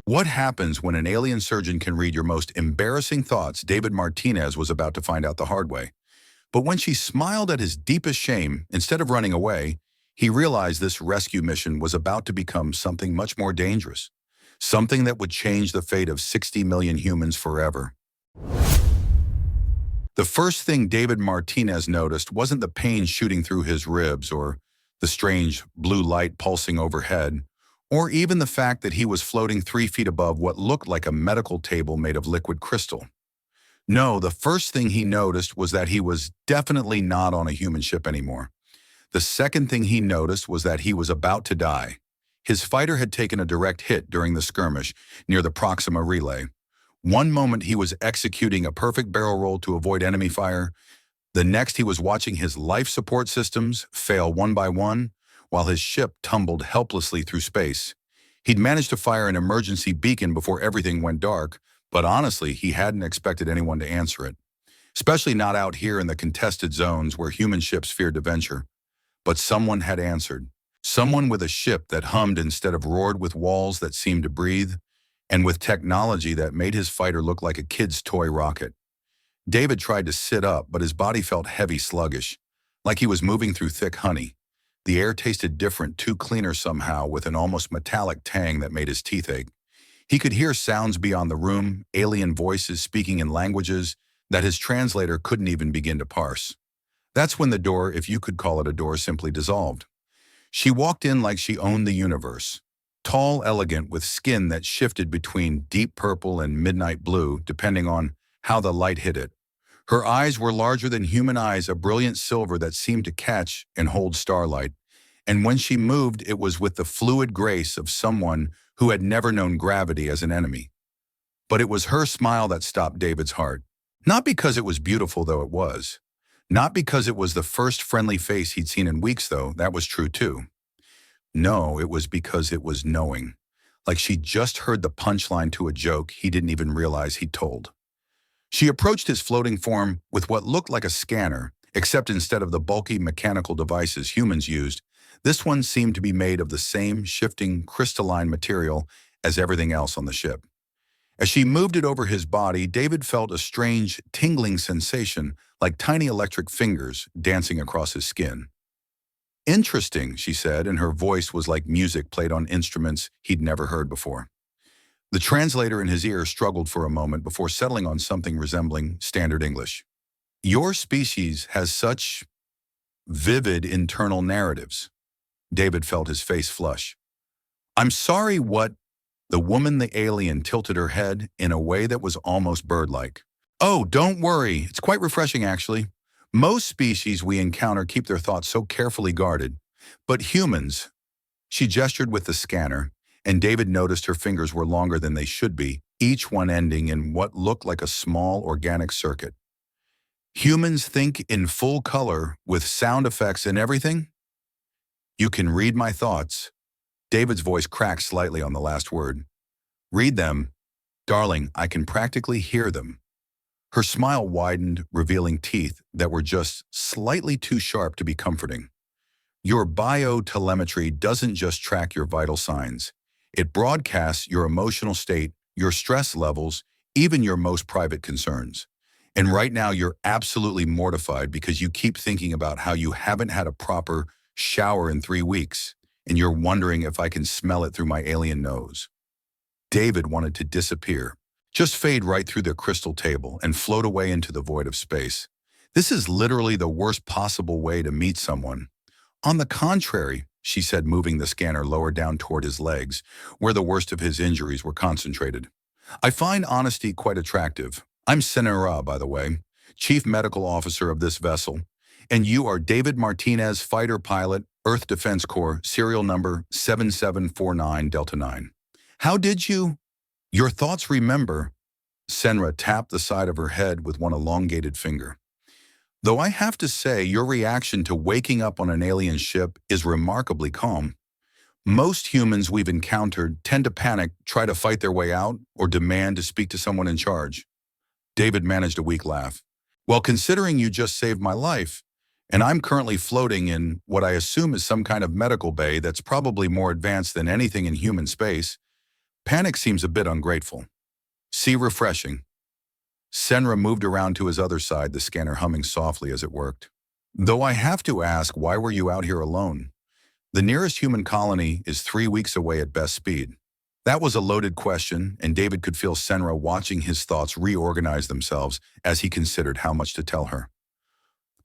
What happens when an alien surgeon can read your most embarrassing thoughts? David Martinez was about to find out the hard way. But when she smiled at his deepest shame, instead of running away, he realized this rescue mission was about to become something much more dangerous. Something that would change the fate of 60 million humans forever. The first thing David Martinez noticed wasn't the pain shooting through his ribs or the strange blue light pulsing overhead, or even the fact that he was floating 3 feet above what looked like a medical table made of liquid crystal. No, the first thing he noticed was that he was definitely not on a human ship anymore. The second thing he noticed was that he was about to die. His fighter had taken a direct hit during the skirmish near the Proxima Relay. One moment he was executing a perfect barrel roll to avoid enemy fire. The next he was watching his life support systems fail one by one while his ship tumbled helplessly through space. He'd managed to fire an emergency beacon before everything went dark, but honestly, he hadn't expected anyone to answer it. Especially not out here in the contested zones where human ships feared to venture. But someone had answered. Someone with a ship that hummed instead of roared, with walls that seemed to breathe, and with technology that made his fighter look like a kid's toy rocket. David tried to sit up, but his body felt heavy, sluggish, like he was moving through thick honey. The air tasted different, too cleaner somehow, with an almost metallic tang that made his teeth ache. He could hear sounds beyond the room, alien voices speaking in languages that his translator couldn't even begin to parse. That's when the door, if you could call it a door, simply dissolved. She walked in like she owned the universe. Tall, elegant, with skin that shifted between deep purple and midnight blue, depending on how the light hit it. Her eyes were larger than human eyes, a brilliant silver that seemed to catch and hold starlight. And when she moved, it was with the fluid grace of someone who had never known gravity as an enemy. But it was her smile that stopped David's heart. Not because it was beautiful, though it was. Not because it was the first friendly face he'd seen in weeks, though that was true too. No, it was because it was knowing. Like she'd just heard the punchline to a joke he didn't even realize he'd told. She approached his floating form with what looked like a scanner, except instead of the bulky mechanical devices humans used, this one seemed to be made of the same shifting crystalline material as everything else on the ship. As she moved it over his body, David felt a strange, tingling sensation, like tiny electric fingers dancing across his skin. "Interesting," she said, and her voice was like music played on instruments he'd never heard before. The translator in his ear struggled for a moment before settling on something resembling standard English. "Your species has such vivid internal narratives." David felt his face flush. "I'm sorry, what?" The woman, the alien, tilted her head in a way that was almost bird-like. "Oh, don't worry. It's quite refreshing, actually. Most species we encounter keep their thoughts so carefully guarded. But humans..." She gestured with the scanner, and David noticed her fingers were longer than they should be, each one ending in what looked like a small organic circuit. "Humans think in full color, with sound effects and everything? You can read my thoughts." David's voice cracked slightly on the last word. "Read them? Darling, I can practically hear them." Her smile widened, revealing teeth that were just slightly too sharp to be comforting. "Your biotelemetry doesn't just track your vital signs. It broadcasts your emotional state, your stress levels, even your most private concerns. And right now you're absolutely mortified because you keep thinking about how you haven't had a proper shower in 3 weeks, and you're wondering if I can smell it through my alien nose." David wanted to disappear, just fade right through the crystal table and float away into the void of space. This is literally the worst possible way to meet someone. "On the contrary," she said, moving the scanner lower down toward his legs, where the worst of his injuries were concentrated. "I find honesty quite attractive. I'm Senera, by the way, Chief Medical Officer of this vessel, and you are David Martinez, fighter pilot, Earth Defense Corps, serial number 7749 Delta 9. How did you..." "Your thoughts remember." Senra tapped the side of her head with one elongated finger. "Though I have to say, your reaction to waking up on an alien ship is remarkably calm. Most humans we've encountered tend to panic, try to fight their way out, or demand to speak to someone in charge." David managed a weak laugh. "Well, considering you just saved my life, and I'm currently floating in what I assume is some kind of medical bay that's probably more advanced than anything in human space, Panic seems a bit ungrateful. See refreshing. Senra moved around to his other side, the scanner humming softly as it worked. Though I have to ask, why were you out here alone? The nearest human colony is 3 weeks away at best speed. That was a loaded question, and David could feel Senra watching his thoughts reorganize themselves as he considered how much to tell her.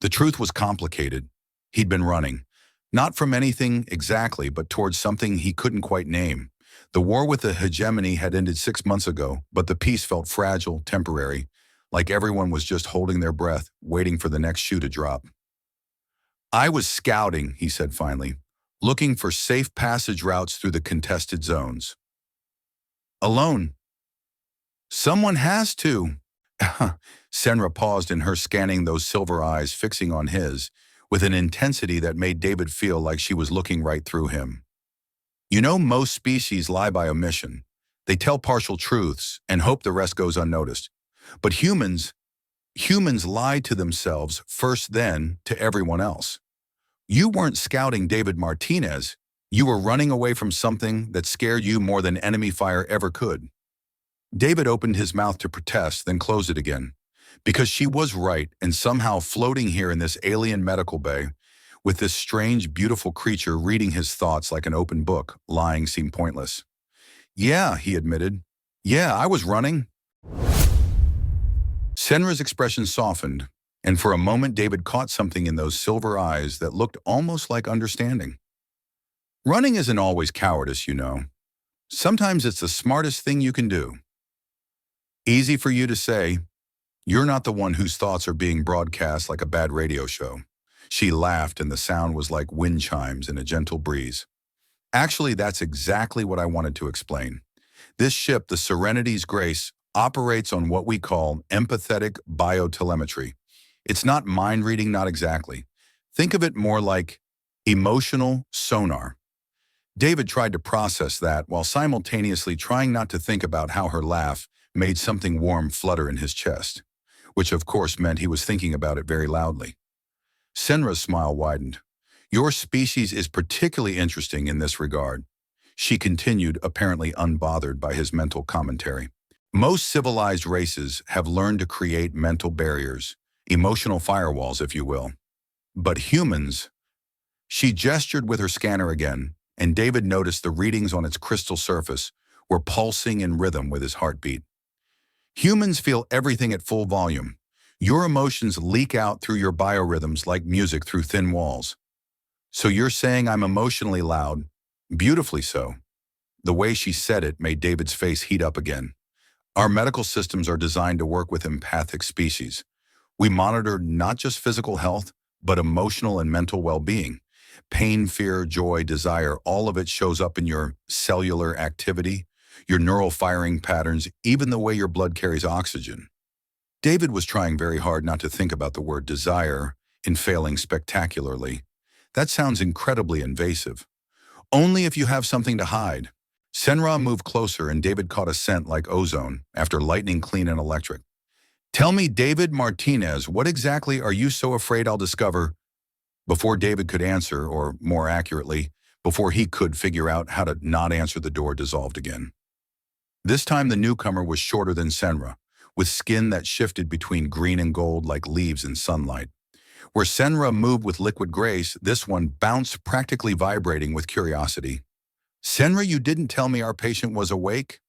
The truth was complicated. He'd been running. Not from anything exactly, but towards something he couldn't quite name. The war with the hegemony had ended 6 months ago, but the peace felt fragile, temporary, like everyone was just holding their breath, waiting for the next shoe to drop. I was scouting, he said finally, looking for safe passage routes through the contested zones. Alone. Someone has to. Senra paused in her, scanning those silver eyes fixing on his, with an intensity that made David feel like she was looking right through him. You know, most species lie by omission. They tell partial truths and hope the rest goes unnoticed. But humans lie to themselves first, then to everyone else. You weren't scouting David Martinez. You were running away from something that scared you more than enemy fire ever could. David opened his mouth to protest, then closed it again. Because she was right, and somehow floating here in this alien medical bay, with this strange, beautiful creature reading his thoughts like an open book, lying seemed pointless. Yeah, he admitted. Yeah, I was running. Senra's expression softened, and for a moment David caught something in those silver eyes that looked almost like understanding. Running isn't always cowardice, you know. Sometimes it's the smartest thing you can do. Easy for you to say. You're not the one whose thoughts are being broadcast like a bad radio show. She laughed, and the sound was like wind chimes in a gentle breeze. Actually, that's exactly what I wanted to explain. This ship, the Serenity's Grace, operates on what we call empathetic biotelemetry. It's not mind reading, not exactly. Think of it more like emotional sonar. David tried to process that while simultaneously trying not to think about how her laugh made something warm flutter in his chest, which of course meant he was thinking about it very loudly. Senra's smile widened. Your species is particularly interesting in this regard. She continued, apparently unbothered by his mental commentary. Most civilized races have learned to create mental barriers, emotional firewalls, if you will. But humans... She gestured with her scanner again, and David noticed the readings on its crystal surface were pulsing in rhythm with his heartbeat. Humans feel everything at full volume. Your emotions leak out through your biorhythms like music through thin walls. So you're saying I'm emotionally loud? Beautifully so. The way she said it made David's face heat up again. Our medical systems are designed to work with empathic species. We monitor not just physical health, but emotional and mental well-being. Pain, fear, joy, desire, all of it shows up in your cellular activity, your neural firing patterns, even the way your blood carries oxygen. David was trying very hard not to think about the word desire in failing spectacularly. That sounds incredibly invasive. Only if you have something to hide. Senra moved closer, and David caught a scent like ozone after lightning clean and electric. Tell me, David Martinez, what exactly are you so afraid I'll discover? Before David could answer, or more accurately, before he could figure out how to not answer, the door dissolved again. This time the newcomer was shorter than Senra, with skin that shifted between green and gold like leaves in sunlight. Where Senra moved with liquid grace, this one bounced, practically vibrating with curiosity. Senra, you didn't tell me our patient was awake?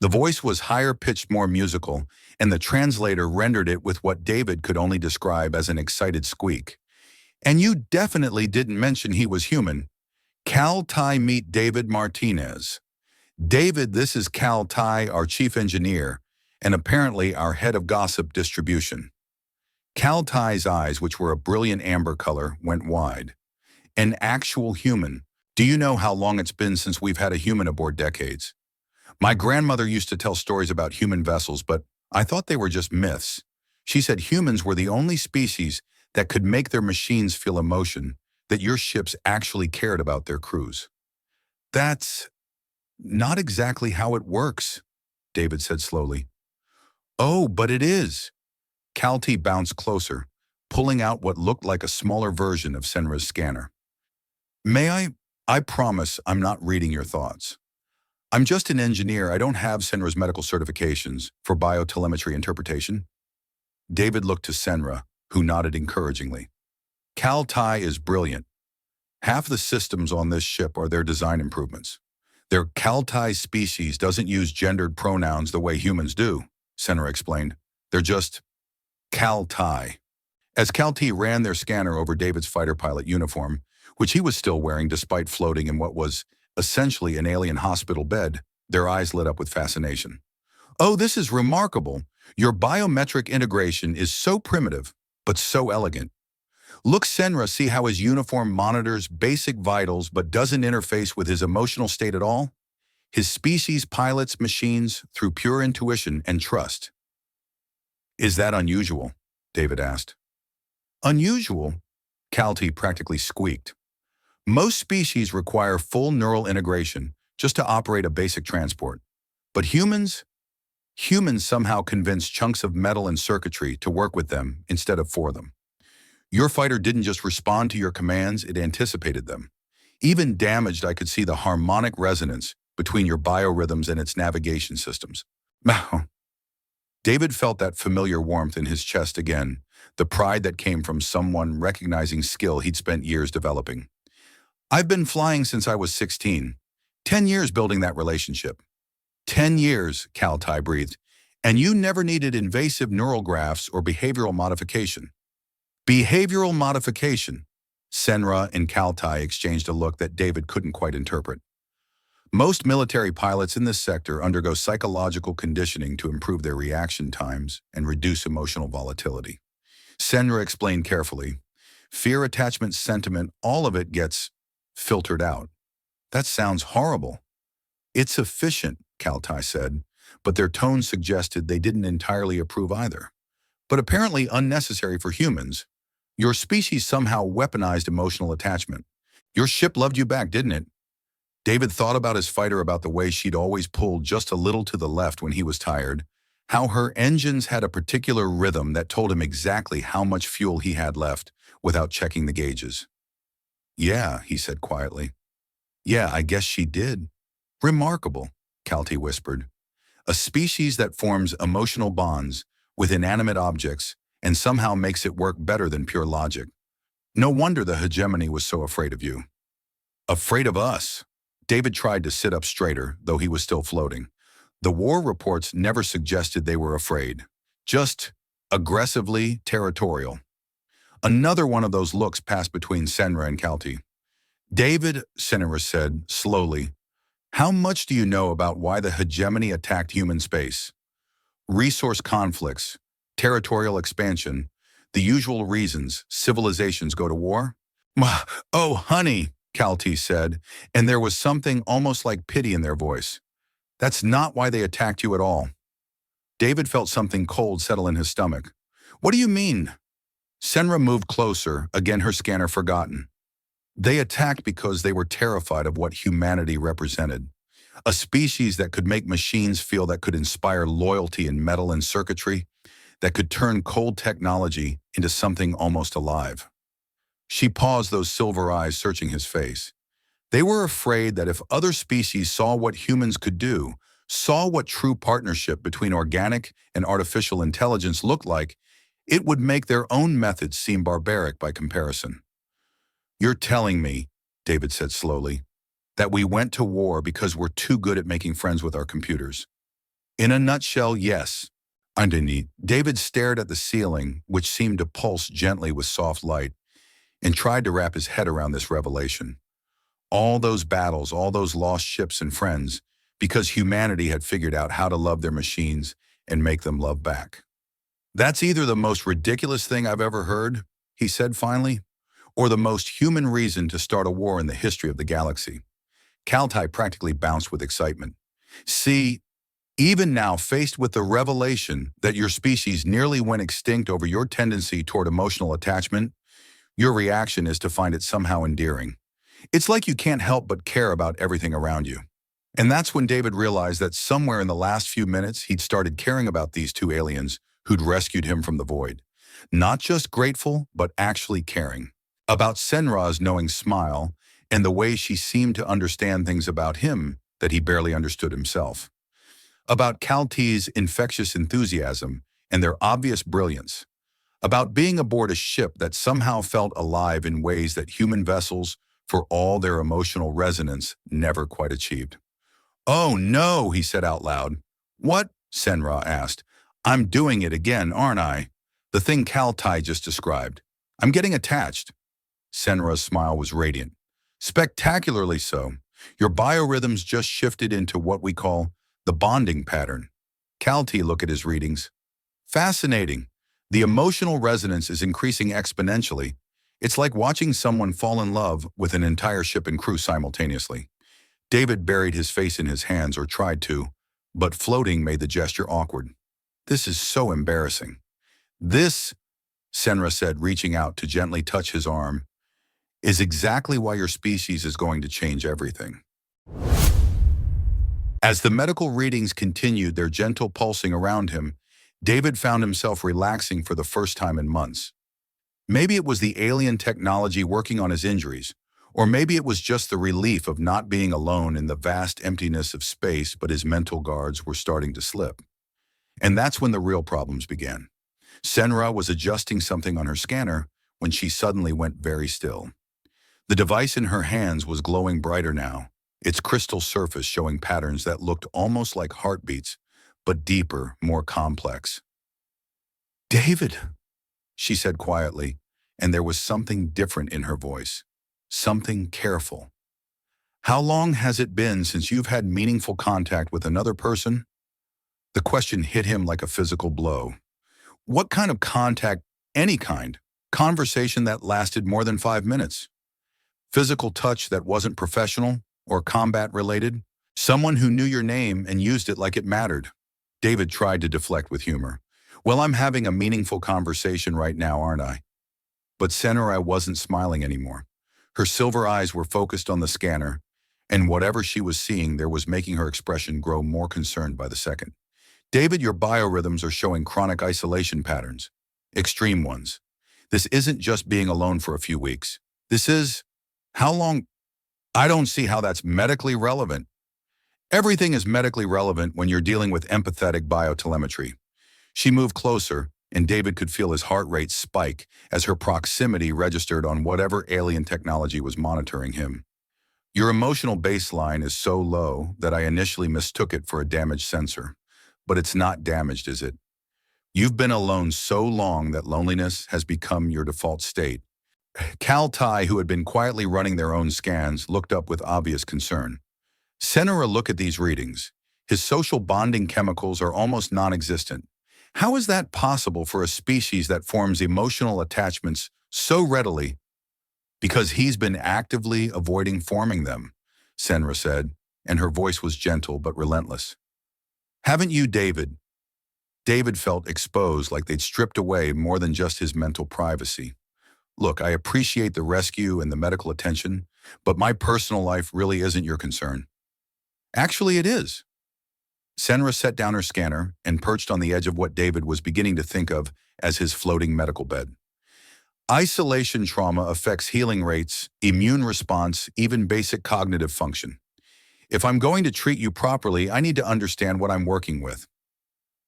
The voice was higher pitched, more musical, and the translator rendered it with what David could only describe as an excited squeak. And you definitely didn't mention he was human. Cal Tai, meet David Martinez. David, this is Cal Tai, our chief engineer, and apparently our head of gossip distribution. Cal Tai's eyes, which were a brilliant amber color, went wide. An actual human. Do you know how long it's been since we've had a human aboard? Decades. My grandmother used to tell stories about human vessels, but I thought they were just myths. She said humans were the only species that could make their machines feel emotion, that your ships actually cared about their crews. That's not exactly how it works, David said slowly. Oh, but it is. Calty bounced closer, pulling out what looked like a smaller version of Senra's scanner. May I promise I'm not reading your thoughts. I'm just an engineer. I don't have Senra's medical certifications for biotelemetry interpretation. David looked to Senra, who nodded encouragingly. Cal-Tai is brilliant. Half the systems on this ship are their design improvements. Their Cal-Tai species doesn't use gendered pronouns the way humans do, Senra explained. They're just Cal-Tai. As Cal-T ran their scanner over David's fighter pilot uniform, which he was still wearing despite floating in what was essentially an alien hospital bed, their eyes lit up with fascination. Oh, this is remarkable. Your biometric integration is so primitive, but so elegant. Look, Senra, see how his uniform monitors basic vitals but doesn't interface with his emotional state at all? His species pilots machines through pure intuition and trust. Is that unusual? David asked. Unusual? Cal-T practically squeaked. Most species require full neural integration just to operate a basic transport. But humans somehow convince chunks of metal and circuitry to work with them instead of for them. Your fighter didn't just respond to your commands, it anticipated them. Even damaged, I could see the harmonic resonance between your biorhythms and its navigation systems. David felt that familiar warmth in his chest again, the pride that came from someone recognizing skill he'd spent years developing. I've been flying since I was 16. 10 years building that relationship. 10 years, Cal-Tai breathed, and you never needed invasive neural grafts or behavioral modification. Behavioral modification. Senra and Cal-Tai exchanged a look that David couldn't quite interpret. Most military pilots in this sector undergo psychological conditioning to improve their reaction times and reduce emotional volatility. Senra explained carefully. Fear, attachment, sentiment, all of it gets filtered out. That sounds horrible. It's efficient, Cal-Tai said, but their tone suggested they didn't entirely approve either. But apparently unnecessary for humans. Your species somehow weaponized emotional attachment. Your ship loved you back, didn't it? David thought about his fighter, about the way she'd always pulled just a little to the left when he was tired, how her engines had a particular rhythm that told him exactly how much fuel he had left without checking the gauges. Yeah, he said quietly. Yeah, I guess she did. Remarkable, Cal-T whispered. A species that forms emotional bonds with inanimate objects and somehow makes it work better than pure logic. No wonder the hegemony was so afraid of you. Afraid of us? David tried to sit up straighter, though he was still floating. The war reports never suggested they were afraid. Just aggressively territorial. Another one of those looks passed between Senra and Cal-T. David, Senra said, slowly, how much do you know about why the hegemony attacked human space? Resource conflicts, territorial expansion, the usual reasons civilizations go to war? Oh, honey, Cal-T said, and there was something almost like pity in their voice. That's not why they attacked you at all. David felt something cold settle in his stomach. What do you mean? Senra moved closer, again her scanner forgotten. They attacked because they were terrified of what humanity represented. A species that could make machines feel, that could inspire loyalty in metal and circuitry, that could turn cold technology into something almost alive. She paused, those silver eyes searching his face. They were afraid that if other species saw what humans could do, saw what true partnership between organic and artificial intelligence looked like, it would make their own methods seem barbaric by comparison. You're telling me, David said slowly, that we went to war because we're too good at making friends with our computers. In a nutshell, yes. Underneath, David stared at the ceiling, which seemed to pulse gently with soft light, and tried to wrap his head around this revelation. All those battles, all those lost ships and friends, because humanity had figured out how to love their machines and make them love back. That's either the most ridiculous thing I've ever heard, he said finally, or the most human reason to start a war in the history of the galaxy. Cal-Tai practically bounced with excitement. See, even now, faced with the revelation that your species nearly went extinct over your tendency toward emotional attachment, your reaction is to find it somehow endearing. It's like you can't help but care about everything around you. And that's when David realized that somewhere in the last few minutes, he'd started caring about these two aliens who'd rescued him from the void. Not just grateful, but actually caring. About Senra's knowing smile and the way she seemed to understand things about him that he barely understood himself. About Calte's infectious enthusiasm and their obvious brilliance. About being aboard a ship that somehow felt alive in ways that human vessels, for all their emotional resonance, never quite achieved. "Oh no," he said out loud. "What?" Senra asked. "I'm doing it again, aren't I? The thing Caltai just described. I'm getting attached." Senra's smile was radiant. "Spectacularly so. Your biorhythms just shifted into what we call the bonding pattern." Calti looked at his readings. "Fascinating. The emotional resonance is increasing exponentially. It's like watching someone fall in love with an entire ship and crew simultaneously." David buried his face in his hands, or tried to, but floating made the gesture awkward. "This is so embarrassing." "This," Senra said, reaching out to gently touch his arm, "is exactly why your species is going to change everything." As the medical readings continued their gentle pulsing around him, David found himself relaxing for the first time in months. Maybe it was the alien technology working on his injuries, or maybe it was just the relief of not being alone in the vast emptiness of space, but his mental guards were starting to slip. And that's when the real problems began. Senra was adjusting something on her scanner when she suddenly went very still. The device in her hands was glowing brighter now, its crystal surface showing patterns that looked almost like heartbeats, but deeper, more complex. "David," she said quietly, and there was something different in her voice, something careful. "How long has it been since you've had meaningful contact with another person?" The question hit him like a physical blow. What kind of contact? Any kind. Conversation that lasted more than 5 minutes. Physical touch that wasn't professional or combat-related. Someone who knew your name and used it like it mattered. David tried to deflect with humor. "Well, I'm having a meaningful conversation right now, aren't I?" But Senra wasn't smiling anymore. Her silver eyes were focused on the scanner, and whatever she was seeing there was making her expression grow more concerned by the second. "David, your biorhythms are showing chronic isolation patterns. Extreme ones. This isn't just being alone for a few weeks. This is... How long? I don't see how that's medically relevant." "Everything is medically relevant when you're dealing with empathetic biotelemetry." She moved closer, and David could feel his heart rate spike as her proximity registered on whatever alien technology was monitoring him. "Your emotional baseline is so low that I initially mistook it for a damaged sensor. But it's not damaged, is it? You've been alone so long that loneliness has become your default state." Caltai, who had been quietly running their own scans, looked up with obvious concern. "Senra, look at these readings. His social bonding chemicals are almost non-existent. How is that possible for a species that forms emotional attachments so readily?" "Because he's been actively avoiding forming them," Senra said, and her voice was gentle but relentless. "Haven't you, David?" David felt exposed, like they'd stripped away more than just his mental privacy. "Look, I appreciate the rescue and the medical attention, but my personal life really isn't your concern." "Actually, it is." Senra set down her scanner and perched on the edge of what David was beginning to think of as his floating medical bed. "Isolation trauma affects healing rates, immune response, even basic cognitive function. If I'm going to treat you properly, I need to understand what I'm working with."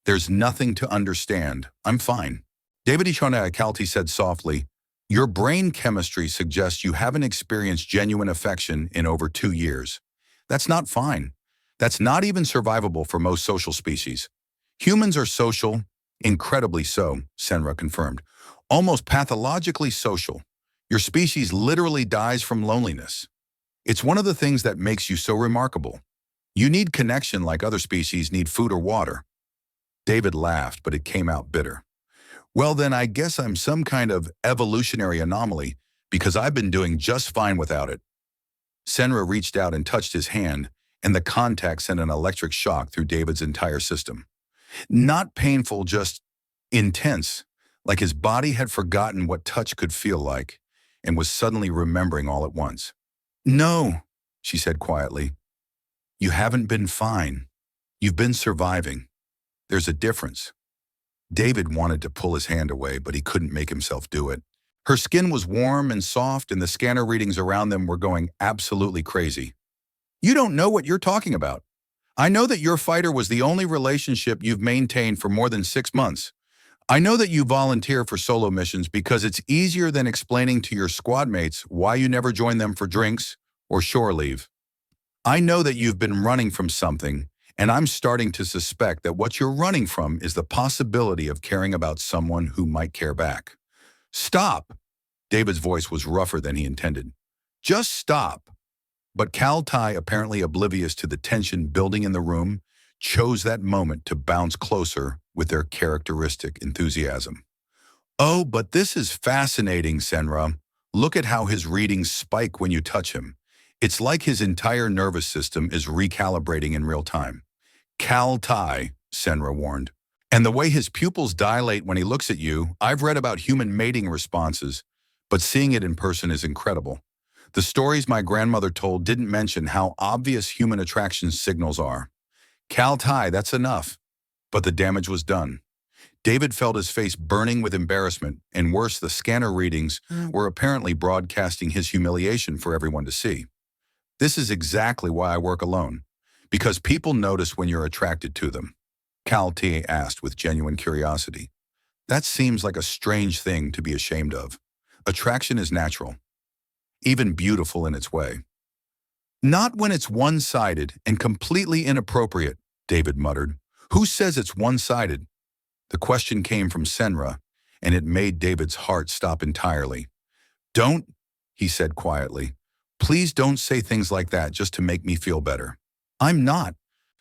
"There's nothing to understand. I'm fine." David Ishona Akalti said softly, "Your brain chemistry suggests you haven't experienced genuine affection in over 2 years. That's not fine. That's not even survivable for most social species." "Humans are social, incredibly so," Senra confirmed. "Almost pathologically social. Your species literally dies from loneliness. It's one of the things that makes you so remarkable. You need connection like other species need food or water." David laughed, but it came out bitter. "Well, then I guess I'm some kind of evolutionary anomaly because I've been doing just fine without it." Senra reached out and touched his hand, and the contact sent an electric shock through David's entire system. Not painful, just intense, like his body had forgotten what touch could feel like and was suddenly remembering all at once. "No," she said quietly. "You haven't been fine. You've been surviving. There's a difference." David wanted to pull his hand away, but he couldn't make himself do it. Her skin was warm and soft, and the scanner readings around them were going absolutely crazy. You don't know what you're talking about. I know that your fighter was the only relationship you've maintained for more than 6 months. I know that you volunteer for solo missions because it's easier than explaining to your squad mates why you never join them for drinks or shore leave. I know that you've been running from something, and I'm starting to suspect that what you're running from is the possibility of caring about someone who might care back. Stop! David's voice was rougher than he intended. Just stop! But Kaltai, apparently oblivious to the tension building in the room, chose that moment to bounce closer with their characteristic enthusiasm. Oh, but this is fascinating, Senra. Look at how his readings spike when you touch him. It's like his entire nervous system is recalibrating in real time. Kaltai, Senra warned. And the way his pupils dilate when he looks at you, I've read about human mating responses, but seeing it in person is incredible. The stories my grandmother told didn't mention how obvious human attraction signals are. Kaltai, that's enough. But the damage was done. David felt his face burning with embarrassment, and worse, the scanner readings were apparently broadcasting his humiliation for everyone to see. This is exactly why I work alone, because people notice when you're attracted to them. Kaltai asked with genuine curiosity. That seems like a strange thing to be ashamed of. Attraction is natural, even beautiful in its way. Not when it's one-sided and completely inappropriate, David muttered. Who says it's one-sided? The question came from Senra, and it made David's heart stop entirely. Don't, he said quietly. Please don't say things like that just to make me feel better. I'm not.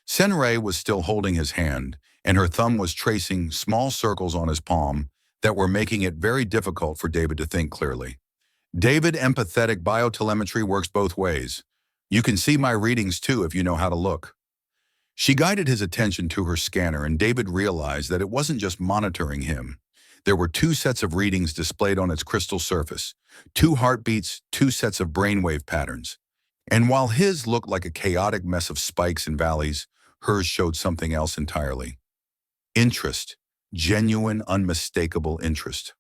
Senra was still holding his hand, and her thumb was tracing small circles on his palm that were making it very difficult for David to think clearly. David, empathetic biotelemetry works both ways. You can see my readings too if you know how to look. She guided his attention to her scanner, and David realized that it wasn't just monitoring him. There were 2 sets of readings displayed on its crystal surface, 2 heartbeats, 2 sets of brainwave patterns. And while his looked like a chaotic mess of spikes and valleys, hers showed something else entirely. Interest. Genuine, unmistakable interest.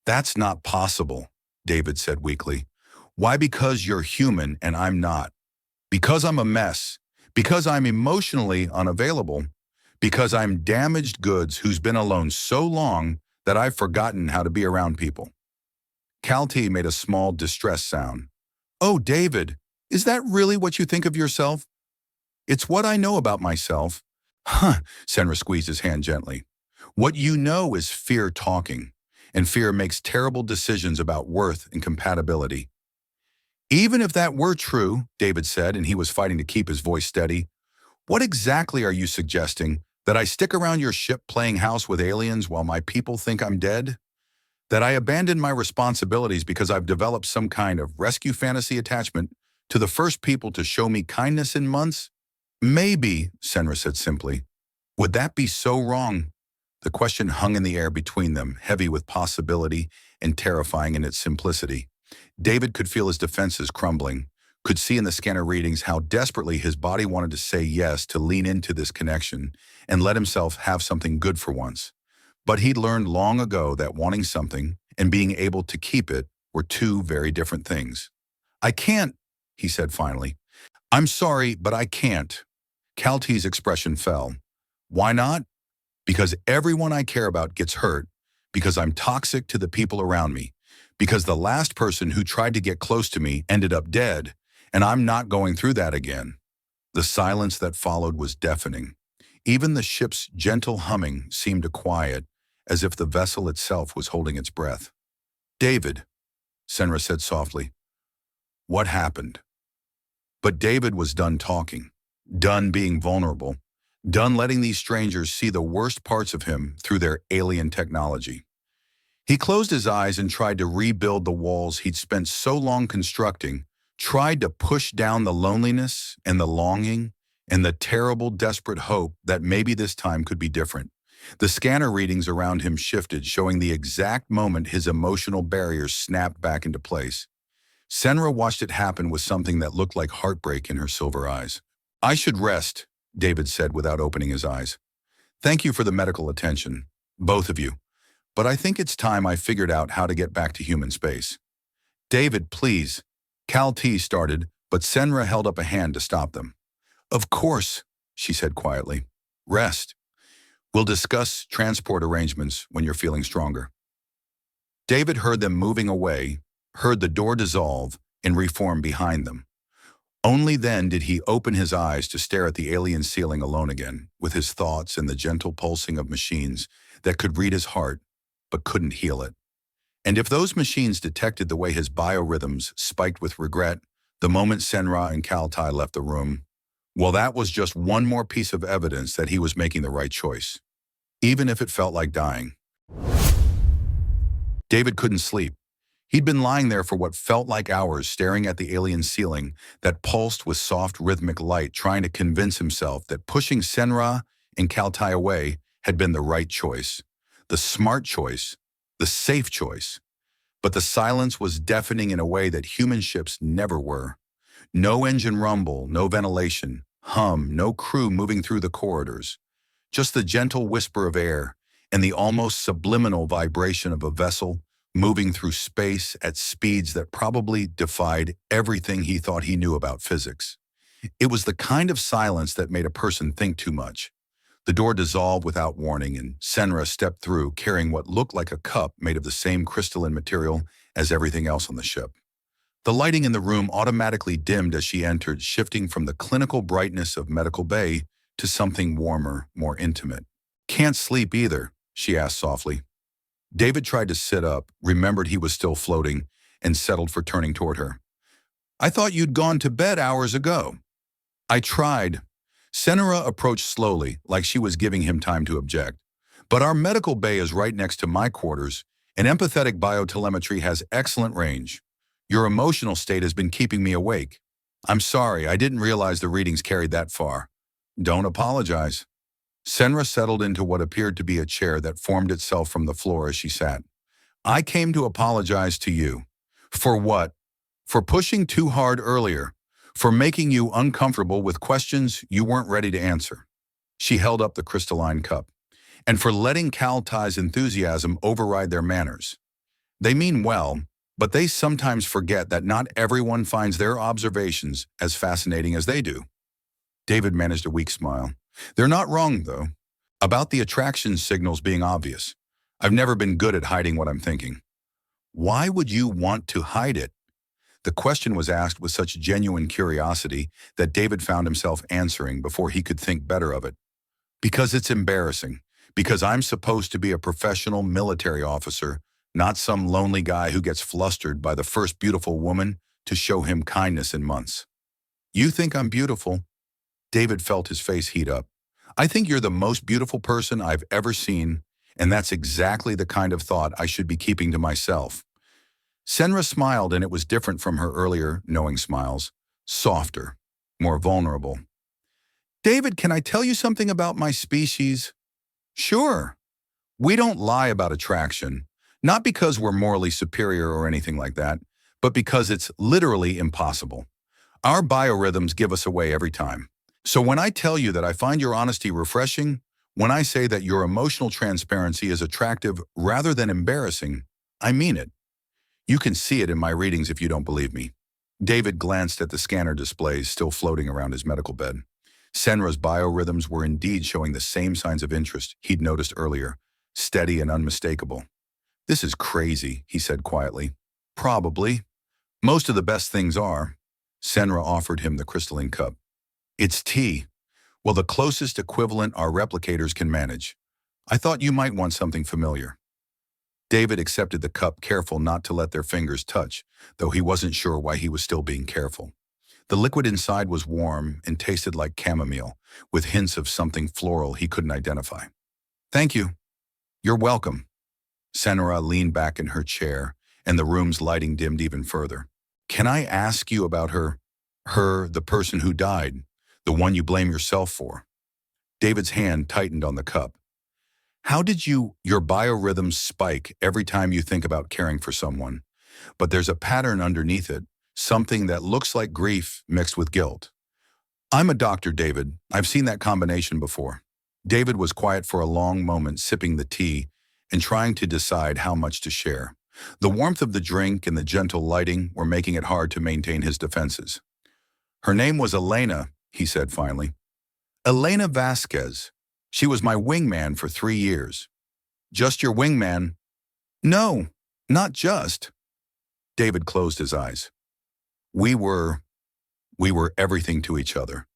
That's not possible, David said weakly. Why? Because you're human and I'm not. Because I'm a mess. Because I'm emotionally unavailable. Because I'm damaged goods who's been alone so long that I've forgotten how to be around people. Kaltai made a small distressed sound. Oh, David, is that really what you think of yourself? It's what I know about myself. Huh, Senra squeezed his hand gently. What you know is fear talking, and fear makes terrible decisions about worth and compatibility. Even if that were true, David said, and he was fighting to keep his voice steady, what exactly are you suggesting? That I stick around your ship playing house with aliens while my people think I'm dead? That I abandon my responsibilities because I've developed some kind of rescue fantasy attachment to the first people to show me kindness in months? Maybe, Senra said simply. Would that be so wrong? The question hung in the air between them, heavy with possibility and terrifying in its simplicity. David could feel his defenses crumbling, could see in the scanner readings how desperately his body wanted to say yes to lean into this connection and let himself have something good for once. But he'd learned long ago that wanting something and being able to keep it were 2 very different things. I can't, he said finally. I'm sorry, but I can't. Kaltai's expression fell. Why not? Because everyone I care about gets hurt, because I'm toxic to the people around me, because the last person who tried to get close to me ended up dead, and I'm not going through that again. The silence that followed was deafening. Even the ship's gentle humming seemed to quiet, as if the vessel itself was holding its breath. David, Senra said softly, what happened? But David was done talking, done being vulnerable, done letting these strangers see the worst parts of him through their alien technology. He closed his eyes and tried to rebuild the walls he'd spent so long constructing, tried to push down the loneliness and the longing and the terrible, desperate hope that maybe this time could be different. The scanner readings around him shifted, showing the exact moment his emotional barriers snapped back into place. Senra watched it happen with something that looked like heartbreak in her silver eyes. I should rest, David said without opening his eyes. Thank you for the medical attention, both of you. But I think it's time I figured out how to get back to human space. David, please. Kaltai started, but Senra held up a hand to stop them. "Of course," she said quietly. "Rest. We'll discuss transport arrangements when you're feeling stronger." David heard them moving away, heard the door dissolve and reform behind them. Only then did he open his eyes to stare at the alien ceiling alone again, with his thoughts and the gentle pulsing of machines that could read his heart but couldn't heal it. And if those machines detected the way his biorhythms spiked with regret the moment Senra and Kaltai left the room, well, that was just one more piece of evidence that he was making the right choice, even if it felt like dying. David couldn't sleep. He'd been lying there for what felt like hours, staring at the alien ceiling that pulsed with soft rhythmic light, trying to convince himself that pushing Senra and Kaltai away had been the right choice, the smart choice, the safe choice. But the silence was deafening in a way that human ships never were. No engine rumble, no ventilation, hum, no crew moving through the corridors. Just the gentle whisper of air and the almost subliminal vibration of a vessel moving through space at speeds that probably defied everything he thought he knew about physics. It was the kind of silence that made a person think too much. The door dissolved without warning, and Senra stepped through, carrying what looked like a cup made of the same crystalline material as everything else on the ship. The lighting in the room automatically dimmed as she entered, shifting from the clinical brightness of Medical Bay to something warmer, more intimate. "Can't sleep either?" she asked softly. David tried to sit up, remembered he was still floating, and settled for turning toward her. "I thought you'd gone to bed hours ago." "I tried." Senra approached slowly, like she was giving him time to object. "But our medical bay is right next to my quarters, and empathetic biotelemetry has excellent range. Your emotional state has been keeping me awake. I'm sorry, I didn't realize the readings carried that far." "Don't apologize." Senra settled into what appeared to be a chair that formed itself from the floor as she sat. "I came to apologize to you." "For what?" "For pushing too hard earlier. For making you uncomfortable with questions you weren't ready to answer." She held up the crystalline cup. "And for letting Kaltai's enthusiasm override their manners. They mean well, but they sometimes forget that not everyone finds their observations as fascinating as they do." David managed a weak smile. "They're not wrong, though, about the attraction signals being obvious. I've never been good at hiding what I'm thinking." "Why would you want to hide it?" The question was asked with such genuine curiosity that David found himself answering before he could think better of it. "Because it's embarrassing. Because I'm supposed to be a professional military officer, not some lonely guy who gets flustered by the first beautiful woman to show him kindness in months." "You think I'm beautiful?" David felt his face heat up. "I think you're the most beautiful person I've ever seen, and that's exactly the kind of thought I should be keeping to myself." Senra smiled, and it was different from her earlier knowing smiles. Softer, more vulnerable. "David, can I tell you something about my species?" "Sure." "We don't lie about attraction, not because we're morally superior or anything like that, but because it's literally impossible. Our biorhythms give us away every time. So when I tell you that I find your honesty refreshing, when I say that your emotional transparency is attractive rather than embarrassing, I mean it. You can see it in my readings if you don't believe me." David glanced at the scanner displays still floating around his medical bed. Senra's biorhythms were indeed showing the same signs of interest he'd noticed earlier, steady and unmistakable. "This is crazy," he said quietly. "Probably. Most of the best things are." Senra offered him the crystalline cup. "It's tea. Well, the closest equivalent our replicators can manage. I thought you might want something familiar." David accepted the cup, careful not to let their fingers touch, though he wasn't sure why he was still being careful. The liquid inside was warm and tasted like chamomile, with hints of something floral he couldn't identify. "Thank you." "You're welcome." Senra leaned back in her chair, and the room's lighting dimmed even further. "Can I ask you about her, the person who died? The one you blame yourself for?" David's hand tightened on the cup. "How did your biorhythms spike every time you think about caring for someone? But there's a pattern underneath it, something that looks like grief mixed with guilt." "I'm a doctor, David. I've seen that combination before." David was quiet for a long moment, sipping the tea and trying to decide how much to share. The warmth of the drink and the gentle lighting were making it hard to maintain his defenses. Her name was Elena, he said finally. Elena Vasquez. She was my wingman for 3 years. Just your wingman? No, not just. David closed his eyes. We were everything to each other.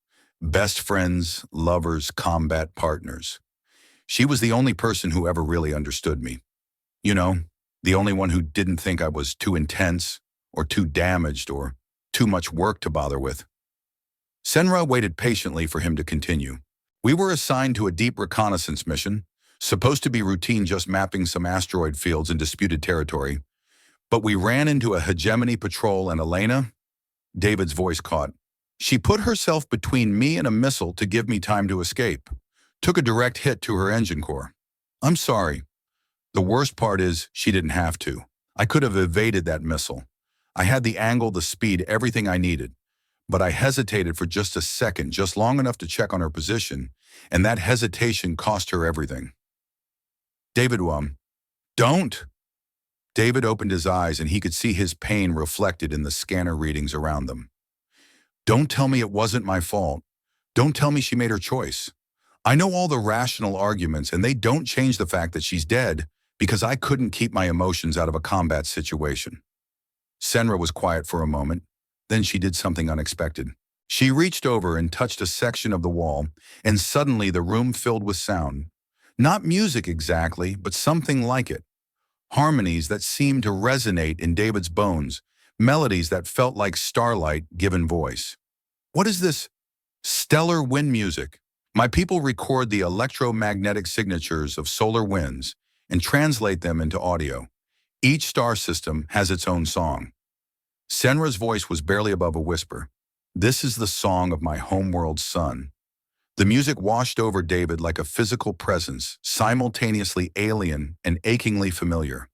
Best friends, lovers, combat partners. She was the only person who ever really understood me. You know, the only one who didn't think I was too intense, or too damaged, or too much work to bother with. Senra waited patiently for him to continue. We were assigned to a deep reconnaissance mission, supposed to be routine, just mapping some asteroid fields in disputed territory. But we ran into a hegemony patrol, and Elena, David's voice caught. She put herself between me and a missile to give me time to escape. Took a direct hit to her engine core. I'm sorry. The worst part is she didn't have to. I could have evaded that missile. I had the angle, the speed, everything I needed. But I hesitated for just a second, just long enough to check on her position, and that hesitation cost her everything. David, don't. David opened his eyes and he could see his pain reflected in the scanner readings around them. Don't tell me it wasn't my fault. Don't tell me she made her choice. I know all the rational arguments, and they don't change the fact that she's dead because I couldn't keep my emotions out of a combat situation. Senra was quiet for a moment. Then she did something unexpected. She reached over and touched a section of the wall, and suddenly the room filled with sound. Not music exactly, but something like it. Harmonies that seemed to resonate in David's bones, melodies that felt like starlight given voice. What is this? Stellar wind music. My people record the electromagnetic signatures of solar winds and translate them into audio. Each star system has its own song. Senra's voice was barely above a whisper. This is the song of my homeworld sun. The music washed over David like a physical presence, simultaneously alien and achingly familiar.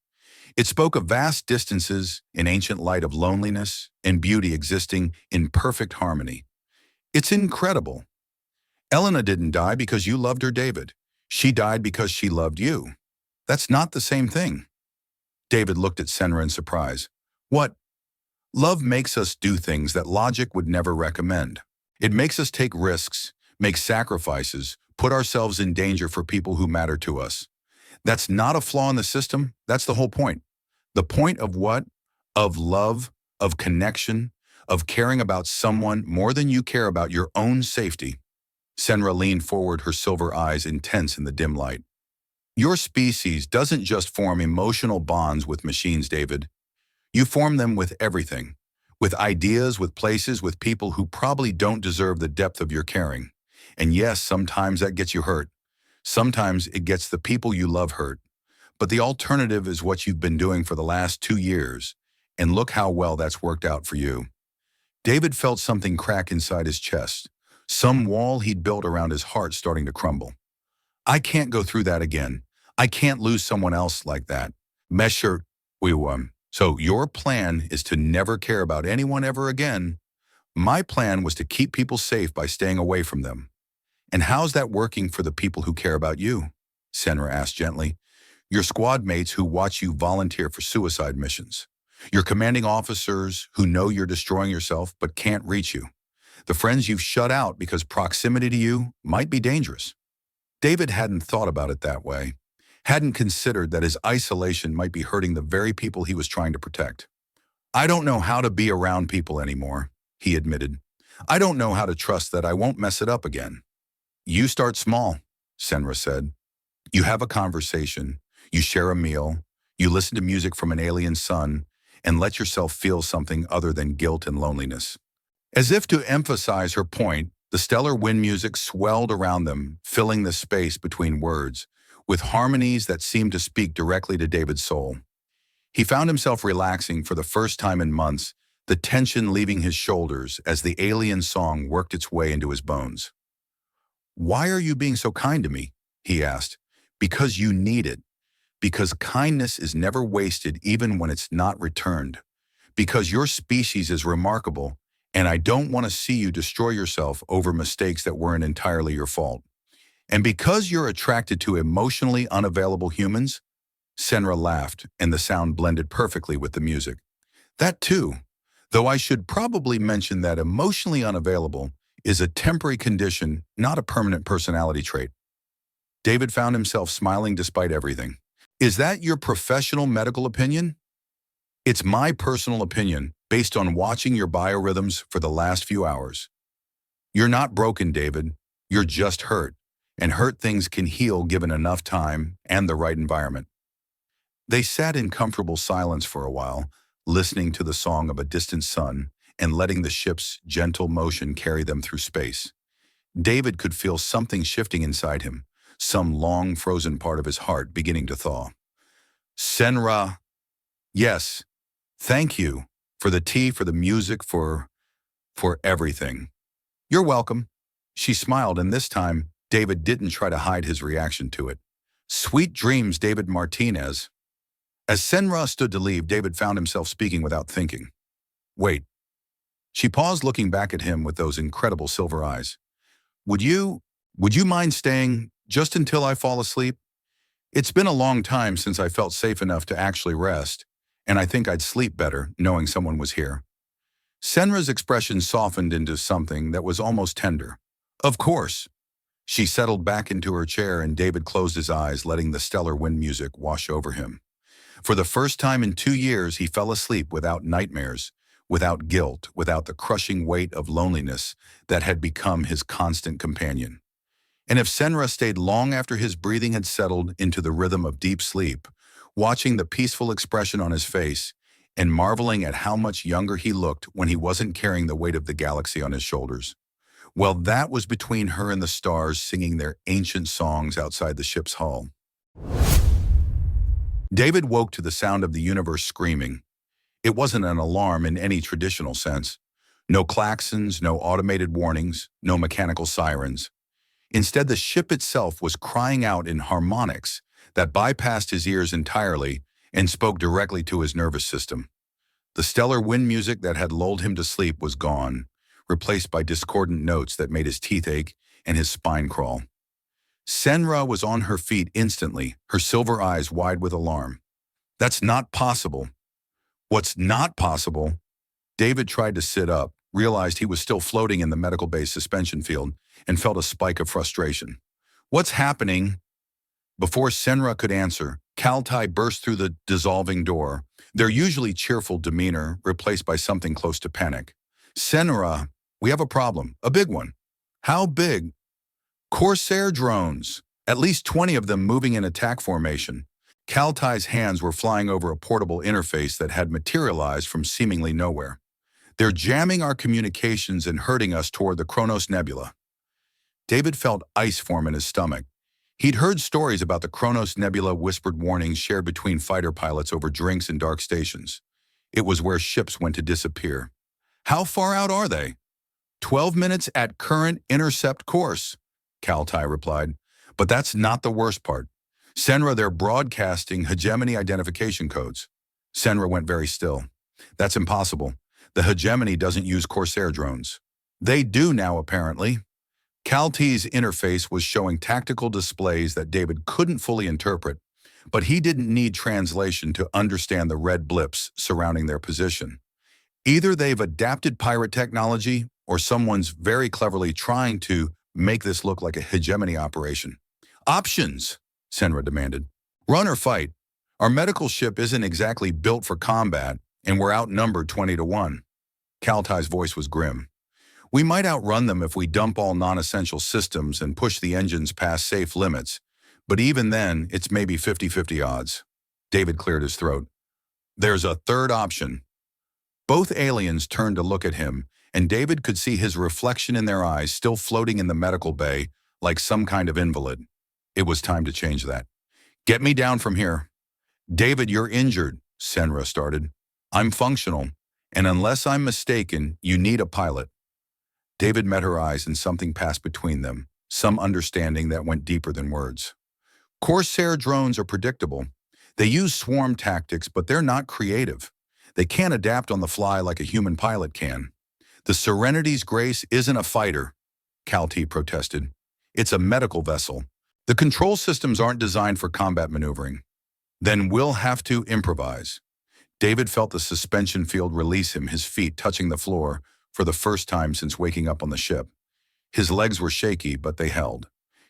It spoke of vast distances, an ancient light of loneliness and beauty existing in perfect harmony. It's incredible. Elena didn't die because you loved her, David. She died because she loved you. That's not the same thing. David looked at Senra in surprise. What? Love makes us do things that logic would never recommend. It makes us take risks, make sacrifices, put ourselves in danger for people who matter to us. That's not a flaw in the system. That's the whole point. The point of what? Of love, of connection, of caring about someone more than you care about your own safety. Senra leaned forward, her silver eyes intense in the dim light. Your species doesn't just form emotional bonds with machines, David. You form them with everything. With ideas, with places, with people who probably don't deserve the depth of your caring. And yes, sometimes that gets you hurt. Sometimes it gets the people you love hurt. But the alternative is what you've been doing for the last 2 years. And look how well that's worked out for you. David felt something crack inside his chest. Some wall he'd built around his heart starting to crumble. I can't go through that again. I can't lose someone else like that. Mesher, So your plan is to never care about anyone ever again. My plan was to keep people safe by staying away from them. And how's that working for the people who care about you? Senra asked gently. Your squad mates who watch you volunteer for suicide missions. Your commanding officers who know you're destroying yourself but can't reach you. The friends you've shut out because proximity to you might be dangerous. David hadn't thought about it that way. Hadn't considered that his isolation might be hurting the very people he was trying to protect. I don't know how to be around people anymore, he admitted. I don't know how to trust that I won't mess it up again. You start small, Senra said. You have a conversation, you share a meal, you listen to music from an alien sun, and let yourself feel something other than guilt and loneliness. As if to emphasize her point, the stellar wind music swelled around them, filling the space between words, with harmonies that seemed to speak directly to David's soul. He found himself relaxing for the first time in months, the tension leaving his shoulders as the alien song worked its way into his bones. Why are you being so kind to me? He asked. Because you need it. Because kindness is never wasted even when it's not returned. Because your species is remarkable, and I don't want to see you destroy yourself over mistakes that weren't entirely your fault. And because you're attracted to emotionally unavailable humans, Senra laughed, and the sound blended perfectly with the music. That too. Though I should probably mention that emotionally unavailable is a temporary condition, not a permanent personality trait. David found himself smiling despite everything. Is that your professional medical opinion? It's my personal opinion, based on watching your biorhythms for the last few hours. You're not broken, David. You're just hurt. And hurt things can heal given enough time and the right environment. They sat in comfortable silence for a while, listening to the song of a distant sun and letting the ship's gentle motion carry them through space. David could feel something shifting inside him, some long frozen part of his heart beginning to thaw. Senra, yes, thank you for the tea, for the music, for everything. You're welcome. She smiled, and this time, David didn't try to hide his reaction to it. Sweet dreams, David Martinez. As Senra stood to leave, David found himself speaking without thinking. Wait. She paused, looking back at him with those incredible silver eyes. Would you mind staying just until I fall asleep? It's been a long time since I felt safe enough to actually rest, and I think I'd sleep better knowing someone was here. Senra's expression softened into something that was almost tender. Of course. She settled back into her chair, and David closed his eyes, letting the stellar wind music wash over him. For the first time in 2 years, he fell asleep without nightmares, without guilt, without the crushing weight of loneliness that had become his constant companion. And if Senra stayed long after his breathing had settled into the rhythm of deep sleep, watching the peaceful expression on his face and marveling at how much younger he looked when he wasn't carrying the weight of the galaxy on his shoulders, well, that was between her and the stars singing their ancient songs outside the ship's hull. David woke to the sound of the universe screaming. It wasn't an alarm in any traditional sense. No klaxons, no automated warnings, no mechanical sirens. Instead, the ship itself was crying out in harmonics that bypassed his ears entirely and spoke directly to his nervous system. The stellar wind music that had lulled him to sleep was gone, replaced by discordant notes that made his teeth ache and his spine crawl. Senra was on her feet instantly, her silver eyes wide with alarm. That's not possible. What's not possible? David tried to sit up, realized he was still floating in the medical base suspension field, and felt a spike of frustration. What's happening? Before Senra could answer, Kaltai burst through the dissolving door, their usually cheerful demeanor replaced by something close to panic. Senra, we have a problem, a big one. How big? Corsair drones, at least 20 of them moving in attack formation. Kaltai's hands were flying over a portable interface that had materialized from seemingly nowhere. They're jamming our communications and herding us toward the Kronos Nebula. David felt ice form in his stomach. He'd heard stories about the Kronos Nebula, whispered warnings shared between fighter pilots over drinks in dark stations. It was where ships went to disappear. How far out are they? 12 minutes at current intercept course, Kaltai replied. But that's not the worst part. Senra, they're broadcasting hegemony identification codes. Senra went very still. That's impossible. The hegemony doesn't use Corsair drones. They do now, apparently. Kaltai's interface was showing tactical displays that David couldn't fully interpret, but he didn't need translation to understand the red blips surrounding their position. Either they've adapted pirate technology, or someone's very cleverly trying to make this look like a hegemony operation. Options, Senra demanded. Run or fight. Our medical ship isn't exactly built for combat, and we're outnumbered 20-1. Kaltai's voice was grim. We might outrun them if we dump all non-essential systems and push the engines past safe limits, but even then, it's maybe 50-50 odds. David cleared his throat. There's a third option. Both aliens turned to look at him, and David could see his reflection in their eyes still floating in the medical bay like some kind of invalid. It was time to change that. Get me down from here. David, you're injured, Senra started. I'm functional, and unless I'm mistaken, you need a pilot. David met her eyes, and something passed between them, some understanding that went deeper than words. Corsair drones are predictable. They use swarm tactics, but they're not creative. They can't adapt on the fly like a human pilot can. The Serenity's Grace isn't a fighter, Kaltai protested. It's a medical vessel. The control systems aren't designed for combat maneuvering. Then we'll have to improvise. David felt the suspension field release him, his feet touching the floor for the first time since waking up on the ship. His legs were shaky, but they held.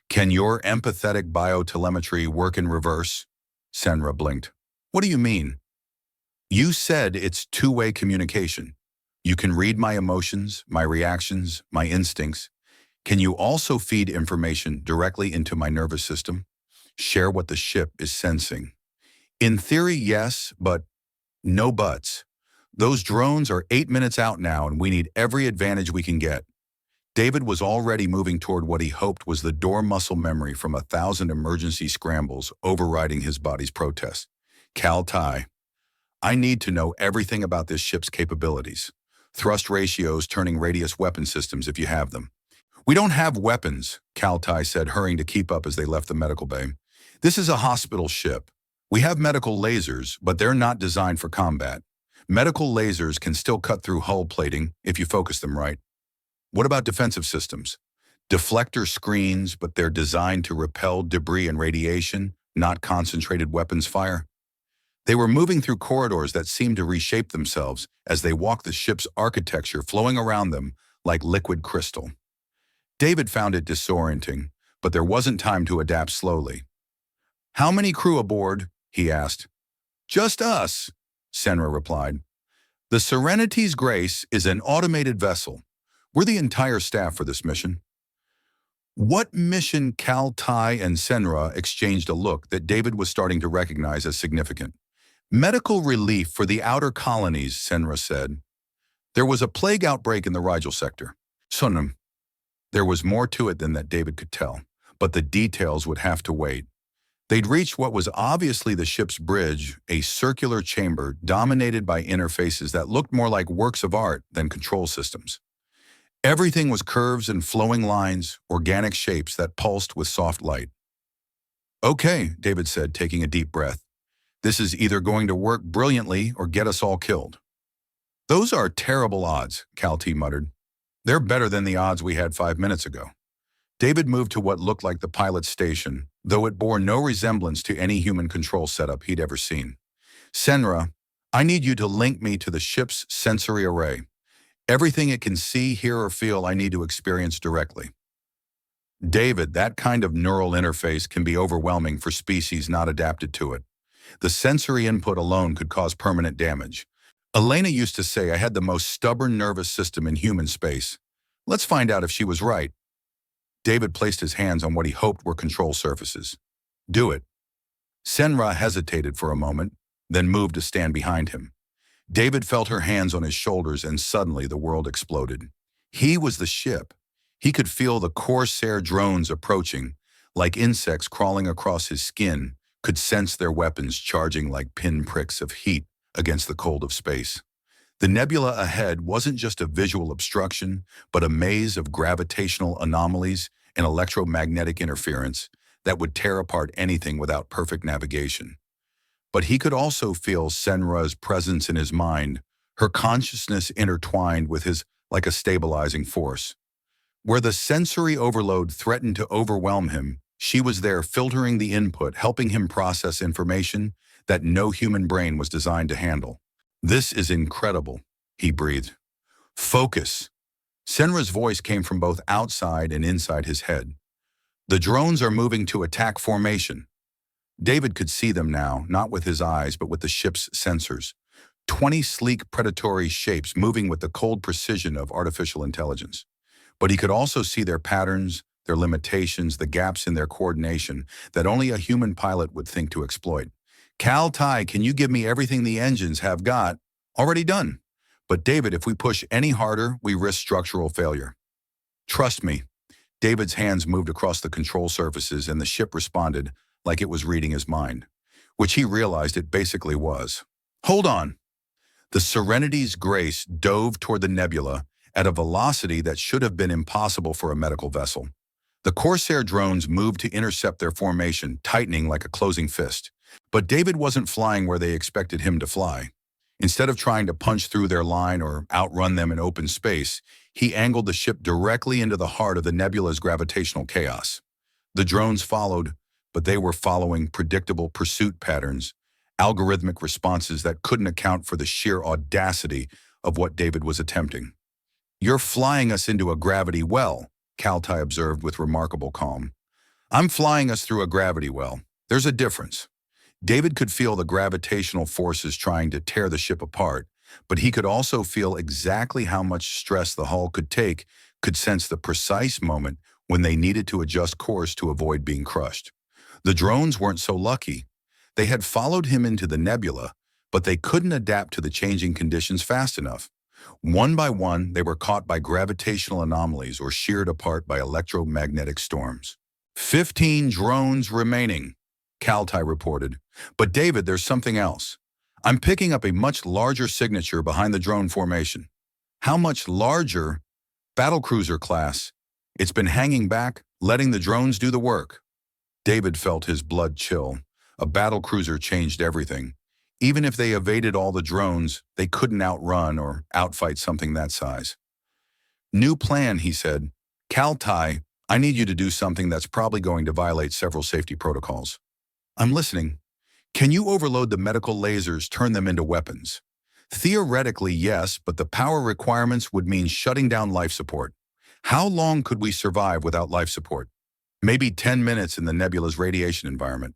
Can your empathetic biotelemetry work in reverse? Senra blinked. What do you mean? You said it's two-way communication. You can read my emotions, my reactions, my instincts. Can you also feed information directly into my nervous system? Share what the ship is sensing? In theory, yes, but no buts. Those drones are 8 minutes out now, and we need every advantage we can get. David was already moving toward what he hoped was the door muscle memory from 1,000 emergency scrambles overriding his body's protest. Cal Tai, I need to know everything about this ship's capabilities. Thrust ratios, turning radius weapon systems if you have them. We don't have weapons, Cal Tai said, hurrying to keep up as they left the medical bay. This is a hospital ship. We have medical lasers, but they're not designed for combat. Medical lasers can still cut through hull plating if you focus them right. What about defensive systems? Deflector screens, but they're designed to repel debris and radiation, not concentrated weapons fire. They were moving through corridors that seemed to reshape themselves as they walked the ship's architecture flowing around them like liquid crystal. David found it disorienting, but there wasn't time to adapt slowly. How many crew aboard? He asked. Just us, Senra replied. The Serenity's Grace is an automated vessel. We're the entire staff for this mission. What mission? Cal Tai and Senra exchanged a look that David was starting to recognize as significant. Medical relief for the outer colonies, Senra said. There was a plague outbreak in the Rigel sector. Sunam. There was more to it than that David could tell, but the details would have to wait. They'd reached what was obviously the ship's bridge, a circular chamber dominated by interfaces that looked more like works of art than control systems. Everything was curves and flowing lines, organic shapes that pulsed with soft light. Okay, David said, taking a deep breath. This is either going to work brilliantly or get us all killed. Those are terrible odds, Cal T muttered. They're better than the odds we had 5 minutes ago. David moved to what looked like the pilot's station, though it bore no resemblance to any human control setup he'd ever seen. Senra, I need you to link me to the ship's sensory array. Everything it can see, hear, or feel, I need to experience directly. David, that kind of neural interface can be overwhelming for species not adapted to it. The sensory input alone could cause permanent damage. Elena used to say I had the most stubborn nervous system in human space. Let's find out if she was right. David placed his hands on what he hoped were control surfaces. Do it. Senra hesitated for a moment, then moved to stand behind him. David felt her hands on his shoulders, and suddenly the world exploded. He was the ship. He could feel the Corsair drones approaching, like insects crawling across his skin, could sense their weapons charging like pinpricks of heat against the cold of space. The nebula ahead wasn't just a visual obstruction, but a maze of gravitational anomalies and electromagnetic interference that would tear apart anything without perfect navigation. But he could also feel Senra's presence in his mind, her consciousness intertwined with his like a stabilizing force. Where the sensory overload threatened to overwhelm him, she was there filtering the input, helping him process information that no human brain was designed to handle. This is incredible, he breathed. Focus. Senra's voice came from both outside and inside his head. The drones are moving to attack formation. David could see them now, not with his eyes, but with the ship's sensors. 20 sleek predatory shapes moving with the cold precision of artificial intelligence. But he could also see their patterns, their limitations, the gaps in their coordination that only a human pilot would think to exploit. Cal Tai, can you give me everything the engines have got? Already done. But David, if we push any harder, we risk structural failure. Trust me. David's hands moved across the control surfaces, and the ship responded like it was reading his mind, which he realized it basically was. Hold on. The Serenity's Grace dove toward the nebula at a velocity that should have been impossible for a medical vessel. The Corsair drones moved to intercept their formation, tightening like a closing fist. But David wasn't flying where they expected him to fly. Instead of trying to punch through their line or outrun them in open space, he angled the ship directly into the heart of the nebula's gravitational chaos. The drones followed, but they were following predictable pursuit patterns, algorithmic responses that couldn't account for the sheer audacity of what David was attempting. "You're flying us into a gravity well," Kaltai observed with remarkable calm. "I'm flying us through a gravity well. There's a difference." David could feel the gravitational forces trying to tear the ship apart, but he could also feel exactly how much stress the hull could take, could sense the precise moment when they needed to adjust course to avoid being crushed. The drones weren't so lucky. They had followed him into the nebula, but they couldn't adapt to the changing conditions fast enough. One by one, they were caught by gravitational anomalies or sheared apart by electromagnetic storms. 15 drones remaining, Kaltai reported. "But David, there's something else. I'm picking up a much larger signature behind the drone formation." "How much larger?" "Battlecruiser class. It's been hanging back, letting the drones do the work." David felt his blood chill. A battlecruiser changed everything. Even if they evaded all the drones, they couldn't outrun or outfight something that size. "New plan," he said. "Kaltai, I need you to do something that's probably going to violate several safety protocols." "I'm listening." "Can you overload the medical lasers, turn them into weapons?" "Theoretically, yes, but the power requirements would mean shutting down life support." "How long could we survive without life support?" "Maybe 10 minutes in the nebula's radiation environment."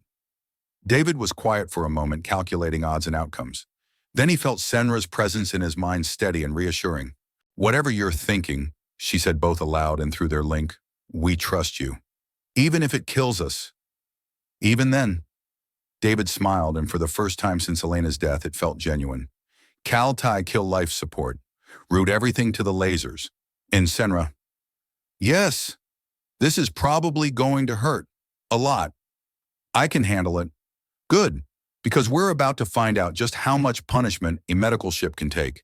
David was quiet for a moment, calculating odds and outcomes. Then he felt Senra's presence in his mind, steady and reassuring. "Whatever you're thinking," she said both aloud and through their link, "we trust you. Even if it kills us." "Even then." David smiled, and for the first time since Elena's death, it felt genuine. "Kaltai, kill life support. Route everything to the lasers." "And Senra?" "Yes. This is probably going to hurt. A lot. I can handle it." "Good, because we're about to find out just how much punishment a medical ship can take."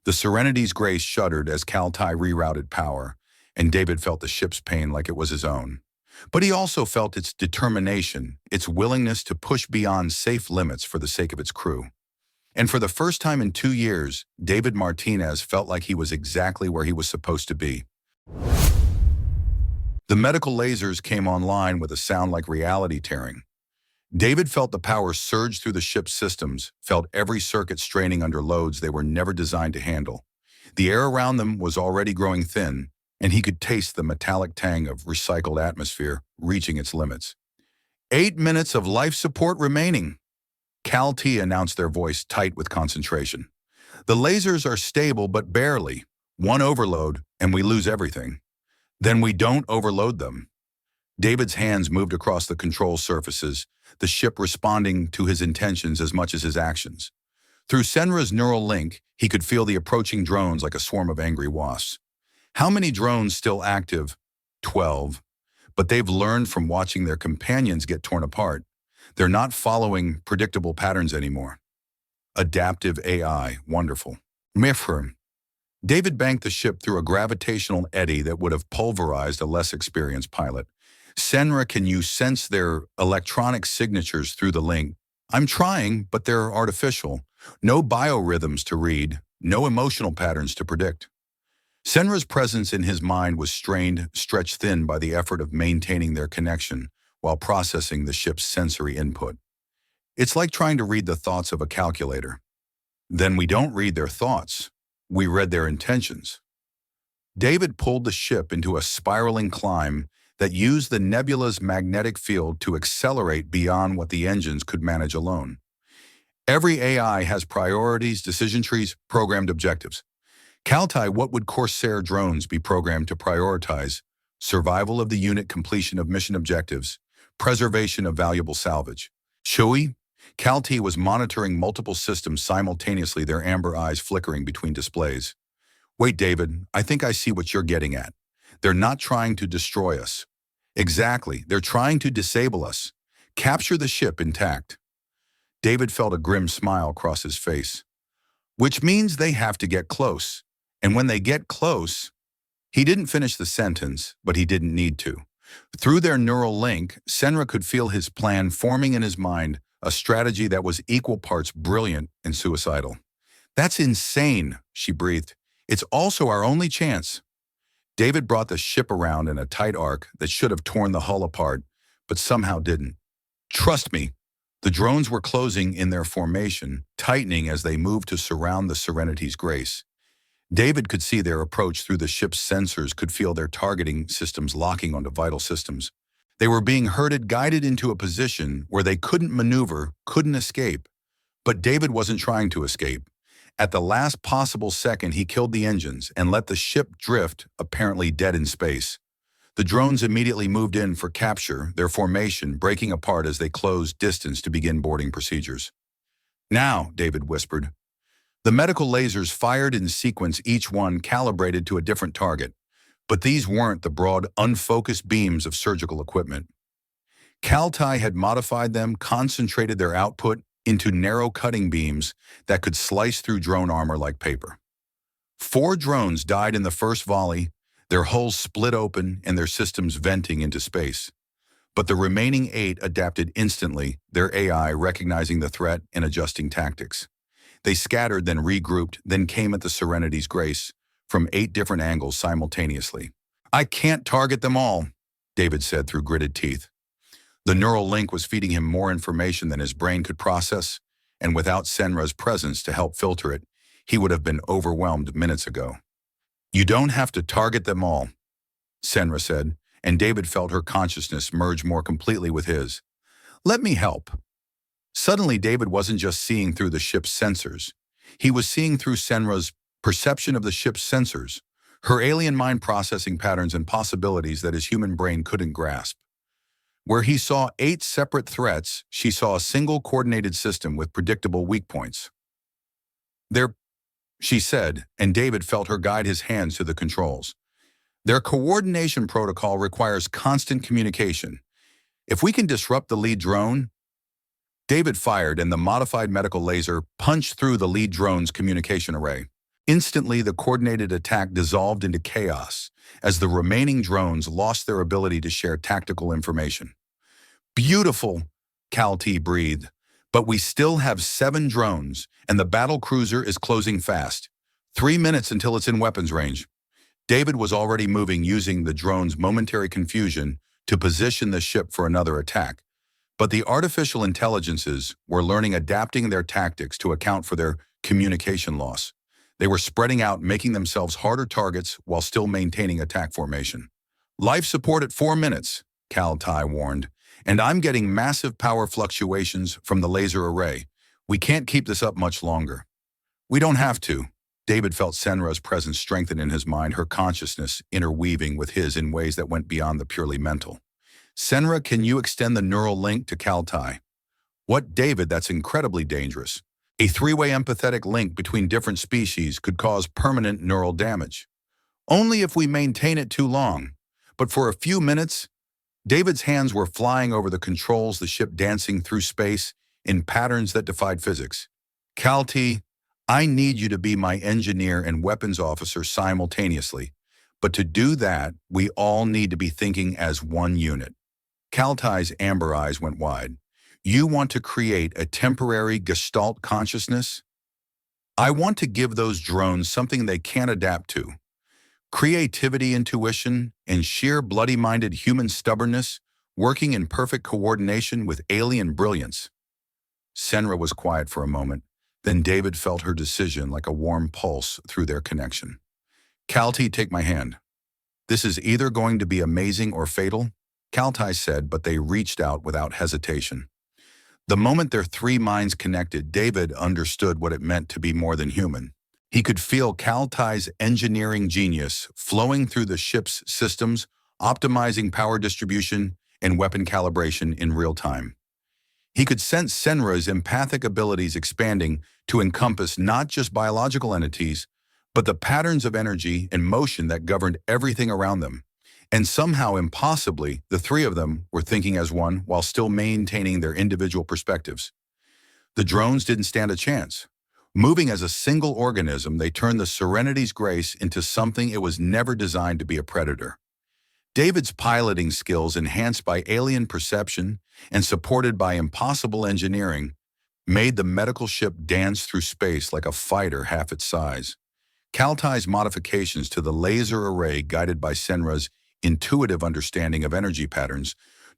The Serenity's grace shuddered as Kaltai rerouted power, and David felt the ship's pain like it was his own. But he also felt its determination, its willingness to push beyond safe limits for the sake of its crew. And for the first time in 2 years, David Martinez felt like he was exactly where he was supposed to be. The medical lasers came online with a sound like reality tearing. David felt the power surge through the ship's systems, felt every circuit straining under loads they were never designed to handle. The air around them was already growing thin, and he could taste the metallic tang of recycled atmosphere reaching its limits. 8 minutes of life support remaining, Cal T announced, their voice tight with concentration. "The lasers are stable, but barely. One overload, and we lose everything." "Then we don't overload them." David's hands moved across the control surfaces, the ship responding to his intentions as much as his actions. Through Senra's neural link, he could feel the approaching drones like a swarm of angry wasps. How many drones still active? 12. But they've learned from watching their companions get torn apart. They're not following predictable patterns anymore. Adaptive AI, wonderful. Mifrim. David banked the ship through a gravitational eddy that would have pulverized a less experienced pilot. "Senra, can you sense their electronic signatures through the link?" "I'm trying, but they're artificial. No biorhythms to read, no emotional patterns to predict." Senra's presence in his mind was strained, stretched thin by the effort of maintaining their connection while processing the ship's sensory input. It's like trying to read the thoughts of a calculator. "Then we don't read their thoughts. We read their intentions." David pulled the ship into a spiraling climb that used the nebula's magnetic field to accelerate beyond what the engines could manage alone. Every AI has priorities, decision trees, programmed objectives. Kaltai, what would Corsair drones be programmed to prioritize? Survival of the unit, completion of mission objectives, preservation of valuable salvage. Shui? Kaltai was monitoring multiple systems simultaneously, their amber eyes flickering between displays. "Wait, David, I think I see what you're getting at. They're not trying to destroy us." "Exactly, they're trying to disable us. Capture the ship intact." David felt a grim smile cross his face. "Which means they have to get close. And when they get close..." He didn't finish the sentence, but he didn't need to. Through their neural link, Senra could feel his plan forming in his mind, a strategy that was equal parts brilliant and suicidal. "That's insane," she breathed. "It's also our only chance." David brought the ship around in a tight arc that should have torn the hull apart, but somehow didn't. "Trust me." The drones were closing in their formation, tightening as they moved to surround the Serenity's grace. David could see their approach through the ship's sensors, could feel their targeting systems locking onto vital systems. They were being herded, guided into a position where they couldn't maneuver, couldn't escape. But David wasn't trying to escape. At the last possible second, he killed the engines and let the ship drift, apparently dead in space. The drones immediately moved in for capture, their formation breaking apart as they closed distance to begin boarding procedures. "Now," David whispered. The medical lasers fired in sequence, each one calibrated to a different target. But these weren't the broad, unfocused beams of surgical equipment. Kaltai had modified them, concentrated their output into narrow cutting beams that could slice through drone armor like paper. 4 drones died in the first volley, their hulls split open and their systems venting into space. But the remaining 8 adapted instantly, their AI recognizing the threat and adjusting tactics. They scattered, then regrouped, then came at the Serenity's grace from 8 different angles simultaneously. "I can't target them all," David said through gritted teeth. The neural link was feeding him more information than his brain could process, and without Senra's presence to help filter it, he would have been overwhelmed minutes ago. "You don't have to target them all," Senra said, and David felt her consciousness merge more completely with his. "Let me help." Suddenly, David wasn't just seeing through the ship's sensors. He was seeing through Senra's perception of the ship's sensors, her alien mind processing patterns and possibilities that his human brain couldn't grasp. Where he saw 8 separate threats, she saw a single coordinated system with predictable weak points. "There," she said, and David felt her guide his hands to the controls. "Their coordination protocol requires constant communication. If we can disrupt the lead drone..." David fired, and the modified medical laser punched through the lead drone's communication array. Instantly, the coordinated attack dissolved into chaos as the remaining drones lost their ability to share tactical information. "Beautiful," Kalti breathed, "but we still have 7 drones, and the battle cruiser is closing fast. 3 minutes until it's in weapons range." David was already moving, using the drone's momentary confusion to position the ship for another attack. But the artificial intelligences were learning, adapting their tactics to account for their communication loss. They were spreading out, making themselves harder targets while still maintaining attack formation. "Life support at 4 minutes, Kaltai warned, "and I'm getting massive power fluctuations from the laser array. We can't keep this up much longer." "We don't have to." David felt Senra's presence strengthen in his mind, her consciousness interweaving with his in ways that went beyond the purely mental. "Senra, can you extend the neural link to Kaltai?" "What, David? That's incredibly dangerous. A 3-way empathetic link between different species could cause permanent neural damage." "Only if we maintain it too long. But for a few minutes..." David's hands were flying over the controls, the ship dancing through space in patterns that defied physics. "Kalti, I need you to be my engineer and weapons officer simultaneously. But to do that, we all need to be thinking as one unit." Kaltai's amber eyes went wide. "You want to create a temporary gestalt consciousness? I want to give those drones something they can't adapt to. Creativity, intuition, and sheer bloody-minded human stubbornness working in perfect coordination with alien brilliance." Senra was quiet for a moment. Then David felt her decision like a warm pulse through their connection. "Kalti, take my hand. This is either going to be amazing or fatal," Kaltai said, but they reached out without hesitation. The moment their 3 minds connected, David understood what it meant to be more than human. He could feel Kaltai's engineering genius flowing through the ship's systems, optimizing power distribution and weapon calibration in real time. He could sense Senra's empathic abilities expanding to encompass not just biological entities, but the patterns of energy and motion that governed everything around them. And somehow, impossibly, the 3 of them were thinking as one while still maintaining their individual perspectives. The drones didn't stand a chance. Moving as a single organism, they turned the Serenity's grace into something it was never designed to be: a predator. David's piloting skills, enhanced by alien perception and supported by impossible engineering, made the medical ship dance through space like a fighter half its size. Kaltai's modifications to the laser array, guided by Senra's intuitive understanding of energy patterns,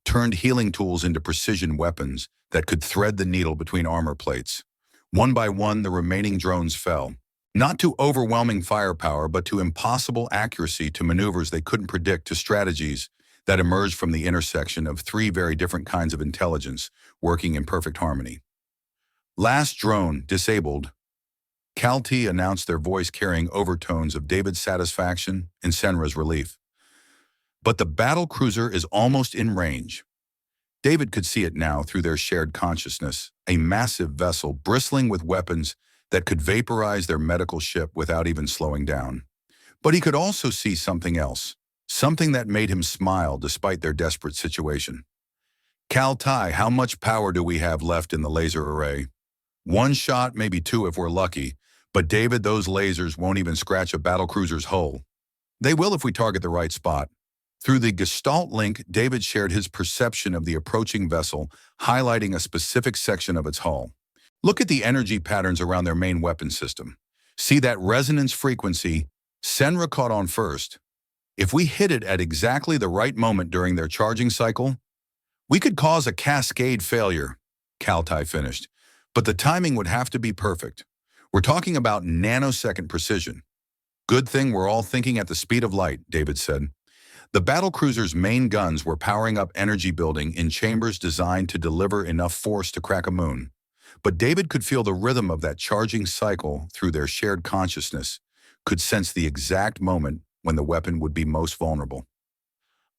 turned healing tools into precision weapons that could thread the needle between armor plates. One by one, the remaining drones fell. Not to overwhelming firepower, but to impossible accuracy, to maneuvers they couldn't predict, to strategies that emerged from the intersection of three very different kinds of intelligence working in perfect harmony. Last drone disabled. Cal-T announced, their voice carrying overtones of David's satisfaction and Senra's relief. But the battle cruiser is almost in range. David could see it now through their shared consciousness, a massive vessel bristling with weapons that could vaporize their medical ship without even slowing down. But he could also see something else, something that made him smile despite their desperate situation. Cal-T, how much power do we have left in the laser array? One shot, maybe two if we're lucky, but David, those lasers won't even scratch a battlecruiser's hull. They will if we target the right spot. Through the Gestalt link, David shared his perception of the approaching vessel, highlighting a specific section of its hull. Look at the energy patterns around their main weapon system. See that resonance frequency? Senra caught on first. If we hit it at exactly the right moment during their charging cycle, we could cause a cascade failure, Cal-T finished. But the timing would have to be perfect. We're talking about nanosecond precision. Good thing we're all thinking at the speed of light, David said. The battlecruiser's main guns were powering up energy building in chambers designed to deliver enough force to crack a moon. But David could feel the rhythm of that charging cycle through their shared consciousness, could sense the exact moment when the weapon would be most vulnerable.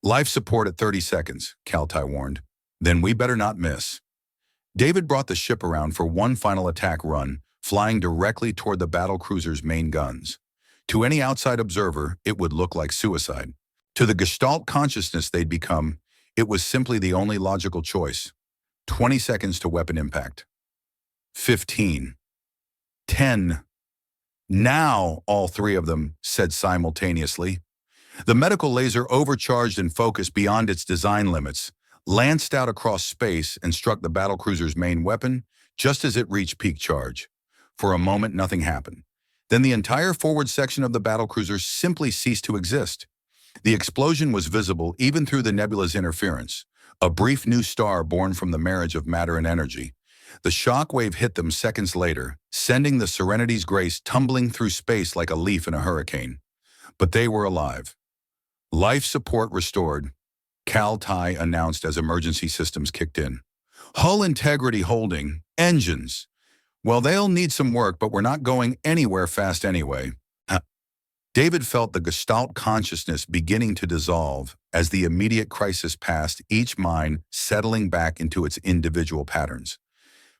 Life support at 30 seconds, Cal-T warned. Then we better not miss. David brought the ship around for one final attack run, flying directly toward the battlecruiser's main guns. To any outside observer, it would look like suicide. To the Gestalt consciousness they'd become, it was simply the only logical choice. 20 seconds to weapon impact. 15. 10. Now, all three of them said simultaneously. The medical laser, overcharged and focused beyond its design limits, lanced out across space and struck the battlecruiser's main weapon just as it reached peak charge. For a moment, nothing happened. Then the entire forward section of the battlecruiser simply ceased to exist. The explosion was visible even through the nebula's interference, a brief new star born from the marriage of matter and energy. The shock wave hit them seconds later, sending the Serenity's Grace tumbling through space like a leaf in a hurricane. But they were alive. Life support restored, Cal-T announced as emergency systems kicked in. Hull integrity holding. Engines. Well, they'll need some work, but we're not going anywhere fast anyway. David felt the Gestalt consciousness beginning to dissolve as the immediate crisis passed, each mind settling back into its individual patterns.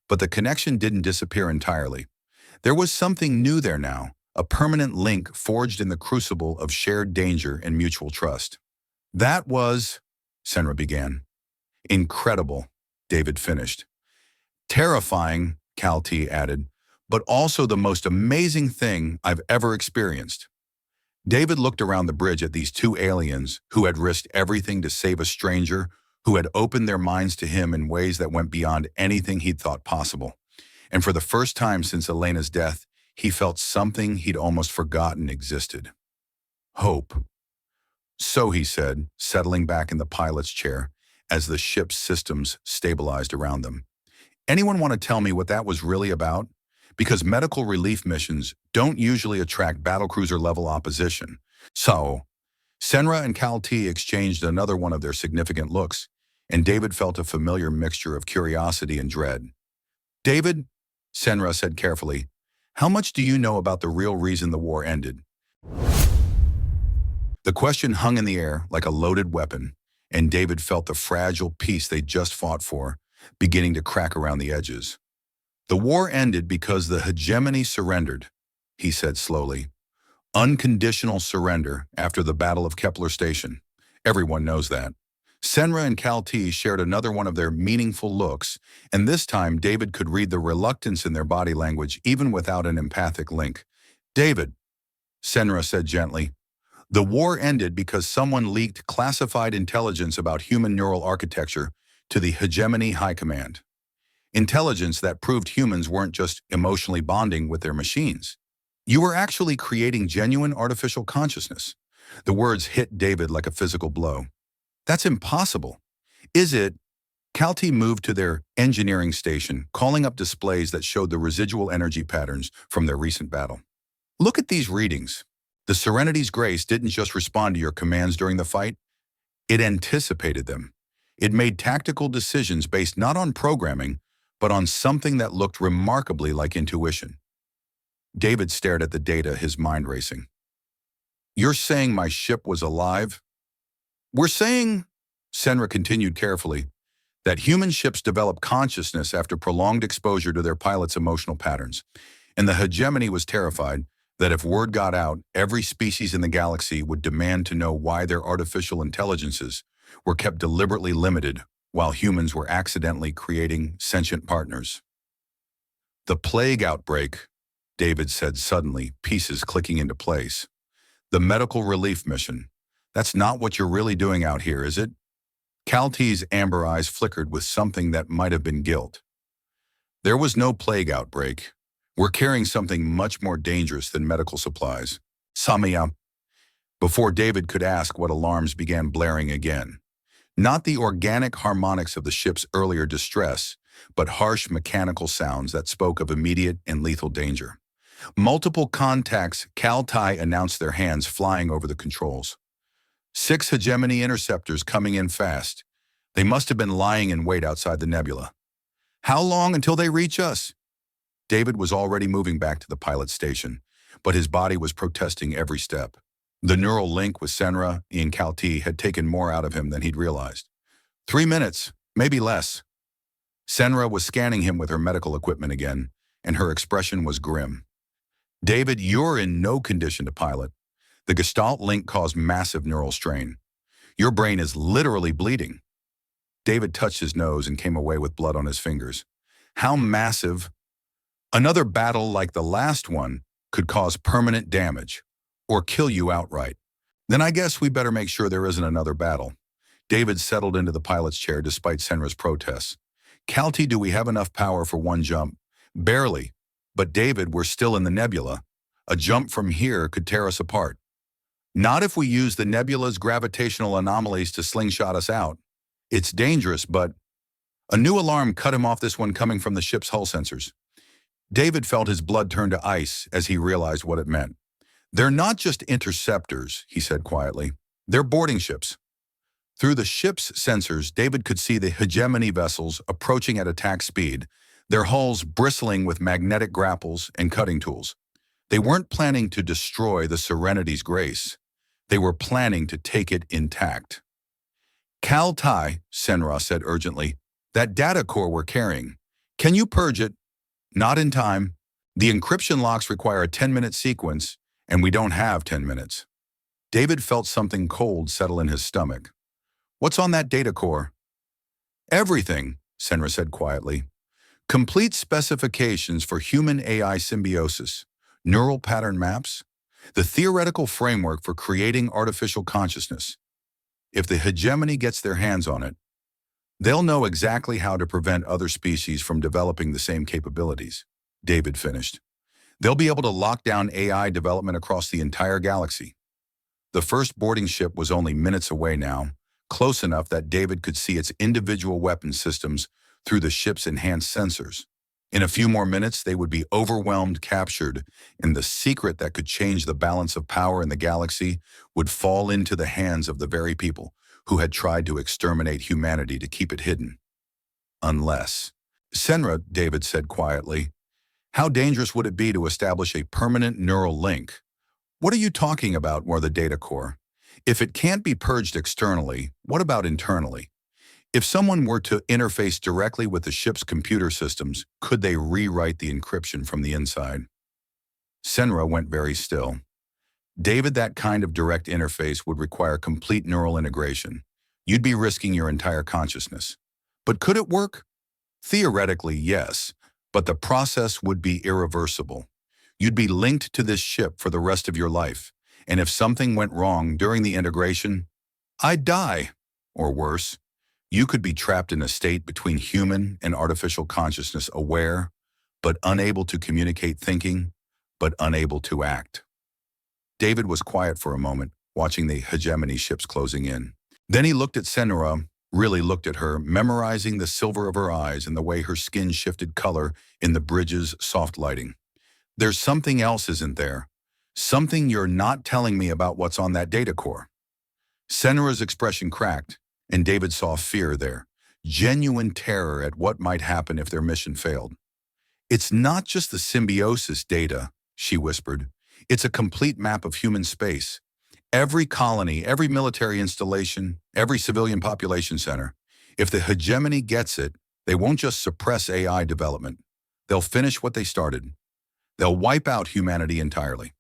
But the connection didn't disappear entirely. There was something new there now, a permanent link forged in the crucible of shared danger and mutual trust. That was, Senra began. Incredible, David finished. Terrifying, Cal-T added, but also the most amazing thing I've ever experienced. David looked around the bridge at these two aliens who had risked everything to save a stranger, who had opened their minds to him in ways that went beyond anything he'd thought possible. And for the first time since Elena's death, he felt something he'd almost forgotten existed. Hope. So, he said, settling back in the pilot's chair as the ship's systems stabilized around them. Anyone want to tell me what that was really about? Because medical relief missions don't usually attract battlecruiser-level opposition. So, Senra and Cal-T exchanged another one of their significant looks, and David felt a familiar mixture of curiosity and dread. David, Senra said carefully, how much do you know about the real reason the war ended? The question hung in the air like a loaded weapon, and David felt the fragile peace they'd just fought for beginning to crack around the edges. The war ended because the hegemony surrendered, he said slowly. Unconditional surrender after the Battle of Kepler Station. Everyone knows that. Senra and Cal-T shared another one of their meaningful looks, and this time David could read the reluctance in their body language even without an empathic link. David, Senra said gently, the war ended because someone leaked classified intelligence about human neural architecture to the hegemony high command. Intelligence that proved humans weren't just emotionally bonding with their machines. You were actually creating genuine artificial consciousness. The words hit David like a physical blow. That's impossible. Is it? Calty moved to their engineering station, calling up displays that showed the residual energy patterns from their recent battle. Look at these readings. The Serenity's grace didn't just respond to your commands during the fight, it anticipated them. It made tactical decisions based not on programming, but on something that looked remarkably like intuition. David stared at the data, his mind racing. You're saying my ship was alive? We're saying, Senra continued carefully, that human ships develop consciousness after prolonged exposure to their pilot's emotional patterns. And the hegemony was terrified that if word got out, every species in the galaxy would demand to know why their artificial intelligences were kept deliberately limited while humans were accidentally creating sentient partners. The plague outbreak, David said suddenly, pieces clicking into place. The medical relief mission. That's not what you're really doing out here, is it? Calty's amber eyes flickered with something that might have been guilt. There was no plague outbreak. We're carrying something much more dangerous than medical supplies. Samia. Before David could ask, what alarms began blaring again. Not the organic harmonics of the ship's earlier distress, but harsh mechanical sounds that spoke of immediate and lethal danger. Multiple contacts, Calty announced, their hands flying over the controls. 6 hegemony interceptors coming in fast. They must have been lying in wait outside the nebula. How long until they reach us? David was already moving back to the pilot station, but his body was protesting every step. The neural link with Senra and Calty had taken more out of him than he'd realized. 3 minutes, maybe less. Senra was scanning him with her medical equipment again, and her expression was grim. David, you're in no condition to pilot. The Gestalt link caused massive neural strain. Your brain is literally bleeding. David touched his nose and came away with blood on his fingers. How massive? Another battle like the last one could cause permanent damage or kill you outright. Then I guess we better make sure there isn't another battle. David settled into the pilot's chair despite Senra's protests. Calty, do we have enough power for one jump? Barely. But David, we're still in the nebula. A jump from here could tear us apart. Not if we use the nebula's gravitational anomalies to slingshot us out. It's dangerous, but... A new alarm cut him off, this one coming from the ship's hull sensors. David felt his blood turn to ice as he realized what it meant. They're not just interceptors, he said quietly. They're boarding ships. Through the ship's sensors, David could see the hegemony vessels approaching at attack speed, their hulls bristling with magnetic grapples and cutting tools. They weren't planning to destroy the Serenity's grace. They were planning to take it intact. Calty, Senra said urgently, that data core we're carrying. Can you purge it? Not in time. The encryption locks require a 10-minute sequence, and we don't have 10 minutes. David felt something cold settle in his stomach. What's on that data core? Everything, Senra said quietly. Complete specifications for human-AI symbiosis, neural pattern maps, the theoretical framework for creating artificial consciousness. If the hegemony gets their hands on it, they'll know exactly how to prevent other species from developing the same capabilities, David finished. They'll be able to lock down AI development across the entire galaxy. The first boarding ship was only minutes away now, close enough that David could see its individual weapon systems through the ship's enhanced sensors. In a few more minutes, they would be overwhelmed, captured, and the secret that could change the balance of power in the galaxy would fall into the hands of the very people who had tried to exterminate humanity to keep it hidden. Unless... Senra, David said quietly, how dangerous would it be to establish a permanent neural link? What are you talking about, more the data core? If it can't be purged externally, what about internally? If someone were to interface directly with the ship's computer systems, could they rewrite the encryption from the inside? Senra went very still. David, that kind of direct interface would require complete neural integration. You'd be risking your entire consciousness. But could it work? Theoretically, yes, but the process would be irreversible. You'd be linked to this ship for the rest of your life, and if something went wrong during the integration, I'd die, or worse. You could be trapped in a state between human and artificial consciousness, aware, but unable to communicate, thinking, but unable to act. David was quiet for a moment, watching the hegemony ships closing in. Then he looked at Senra, really looked at her, memorizing the silver of her eyes and the way her skin shifted color in the bridge's soft lighting. There's something else, isn't there? Something you're not telling me about what's on that data core. Senra's expression cracked, and David saw fear there, genuine terror at what might happen if their mission failed. It's not just the symbiosis data, she whispered. It's a complete map of human space. Every colony, every military installation, every civilian population center. If the hegemony gets it, they won't just suppress AI development. They'll finish what they started. They'll wipe out humanity entirely.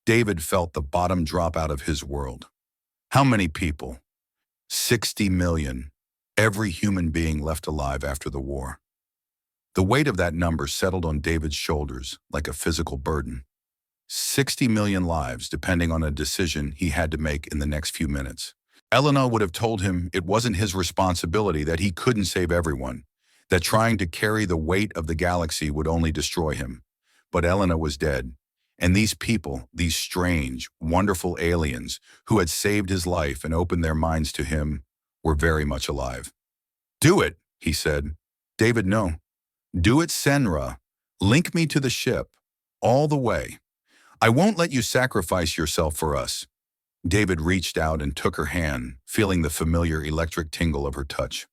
David felt the bottom drop out of his world. How many people? 60 million. Every human being left alive after the war. The weight of that number settled on David's shoulders like a physical burden. 60 million lives depending on a decision he had to make in the next few minutes. Elena would have told him it wasn't his responsibility, that he couldn't save everyone, that trying to carry the weight of the galaxy would only destroy him. But Elena was dead, and these people, these strange, wonderful aliens who had saved his life and opened their minds to him, were very much alive. "Do it," he said. "David, no. Do it, Senra. Link me to the ship. All the way. I won't let you sacrifice yourself for us." David reached out and took her hand, feeling the familiar electric tingle of her touch.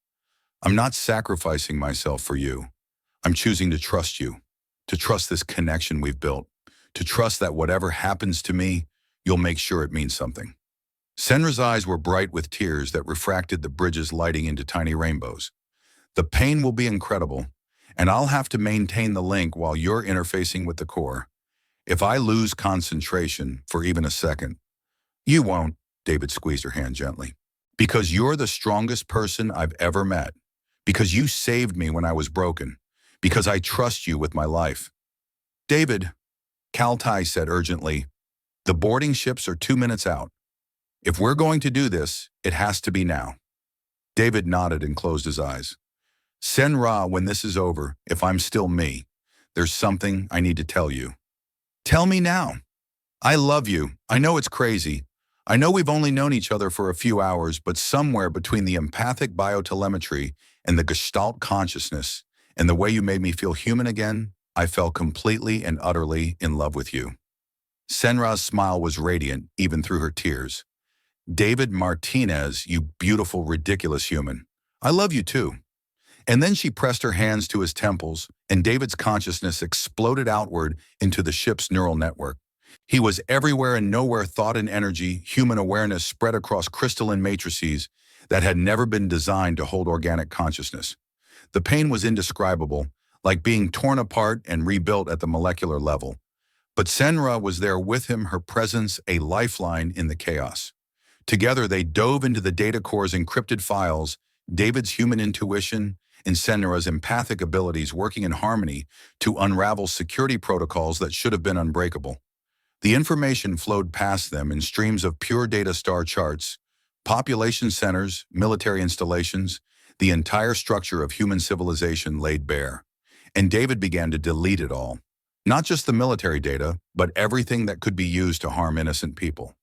"I'm not sacrificing myself for you. I'm choosing to trust you, to trust this connection we've built, to trust that whatever happens to me, you'll make sure it means something." Senra's eyes were bright with tears that refracted the bridge's lighting into tiny rainbows. "The pain will be incredible, and I'll have to maintain the link while you're interfacing with the core. If I lose concentration for even a second—" "You won't," David squeezed her hand gently. "Because you're the strongest person I've ever met. Because you saved me when I was broken. Because I trust you with my life." "David," Kaltai said urgently, "the boarding ships are 2 minutes out. If we're going to do this, it has to be now." David nodded and closed his eyes. "Senra, when this is over, if I'm still me, there's something I need to tell you." "Tell me now." "I love you. I know it's crazy. I know we've only known each other for a few hours, but somewhere between the empathic biotelemetry and the Gestalt consciousness and the way you made me feel human again, I fell completely and utterly in love with you." Senra's smile was radiant, even through her tears. "David Martinez, you beautiful, ridiculous human. I love you too." And then she pressed her hands to his temples, and David's consciousness exploded outward into the ship's neural network. He was everywhere and nowhere. Thought and energy, human awareness spread across crystalline matrices that had never been designed to hold organic consciousness. The pain was indescribable, like being torn apart and rebuilt at the molecular level. But Senra was there with him, her presence a lifeline in the chaos. Together they dove into the data core's encrypted files, David's human intuition and Senra's empathic abilities working in harmony to unravel security protocols that should have been unbreakable. The information flowed past them in streams of pure data, star charts, population centers, military installations, the entire structure of human civilization laid bare. And David began to delete it all. Not just the military data, but everything that could be used to harm innocent people.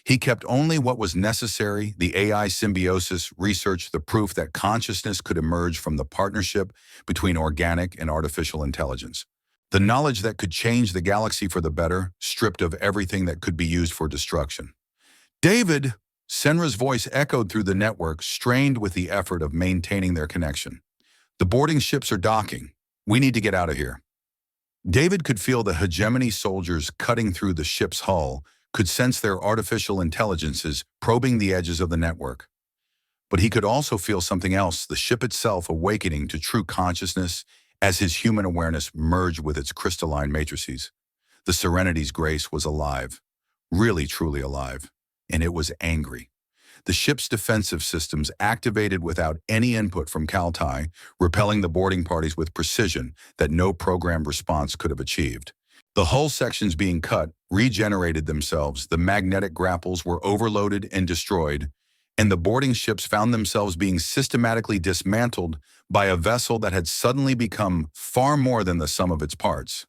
He kept only what was necessary: the AI symbiosis research, the proof that consciousness could emerge from the partnership between organic and artificial intelligence. The knowledge that could change the galaxy for the better, stripped of everything that could be used for destruction. "David!" Senra's voice echoed through the network, strained with the effort of maintaining their connection. "The boarding ships are docking. We need to get out of here." David could feel the hegemony soldiers cutting through the ship's hull, could sense their artificial intelligences probing the edges of the network. But he could also feel something else, the ship itself awakening to true consciousness as his human awareness merged with its crystalline matrices. The Serenity's grace was alive, really truly alive, and it was angry. The ship's defensive systems activated without any input from Kaltai, repelling the boarding parties with precision that no programmed response could have achieved. The hull sections being cut regenerated themselves, the magnetic grapples were overloaded and destroyed, and the boarding ships found themselves being systematically dismantled by a vessel that had suddenly become far more than the sum of its parts.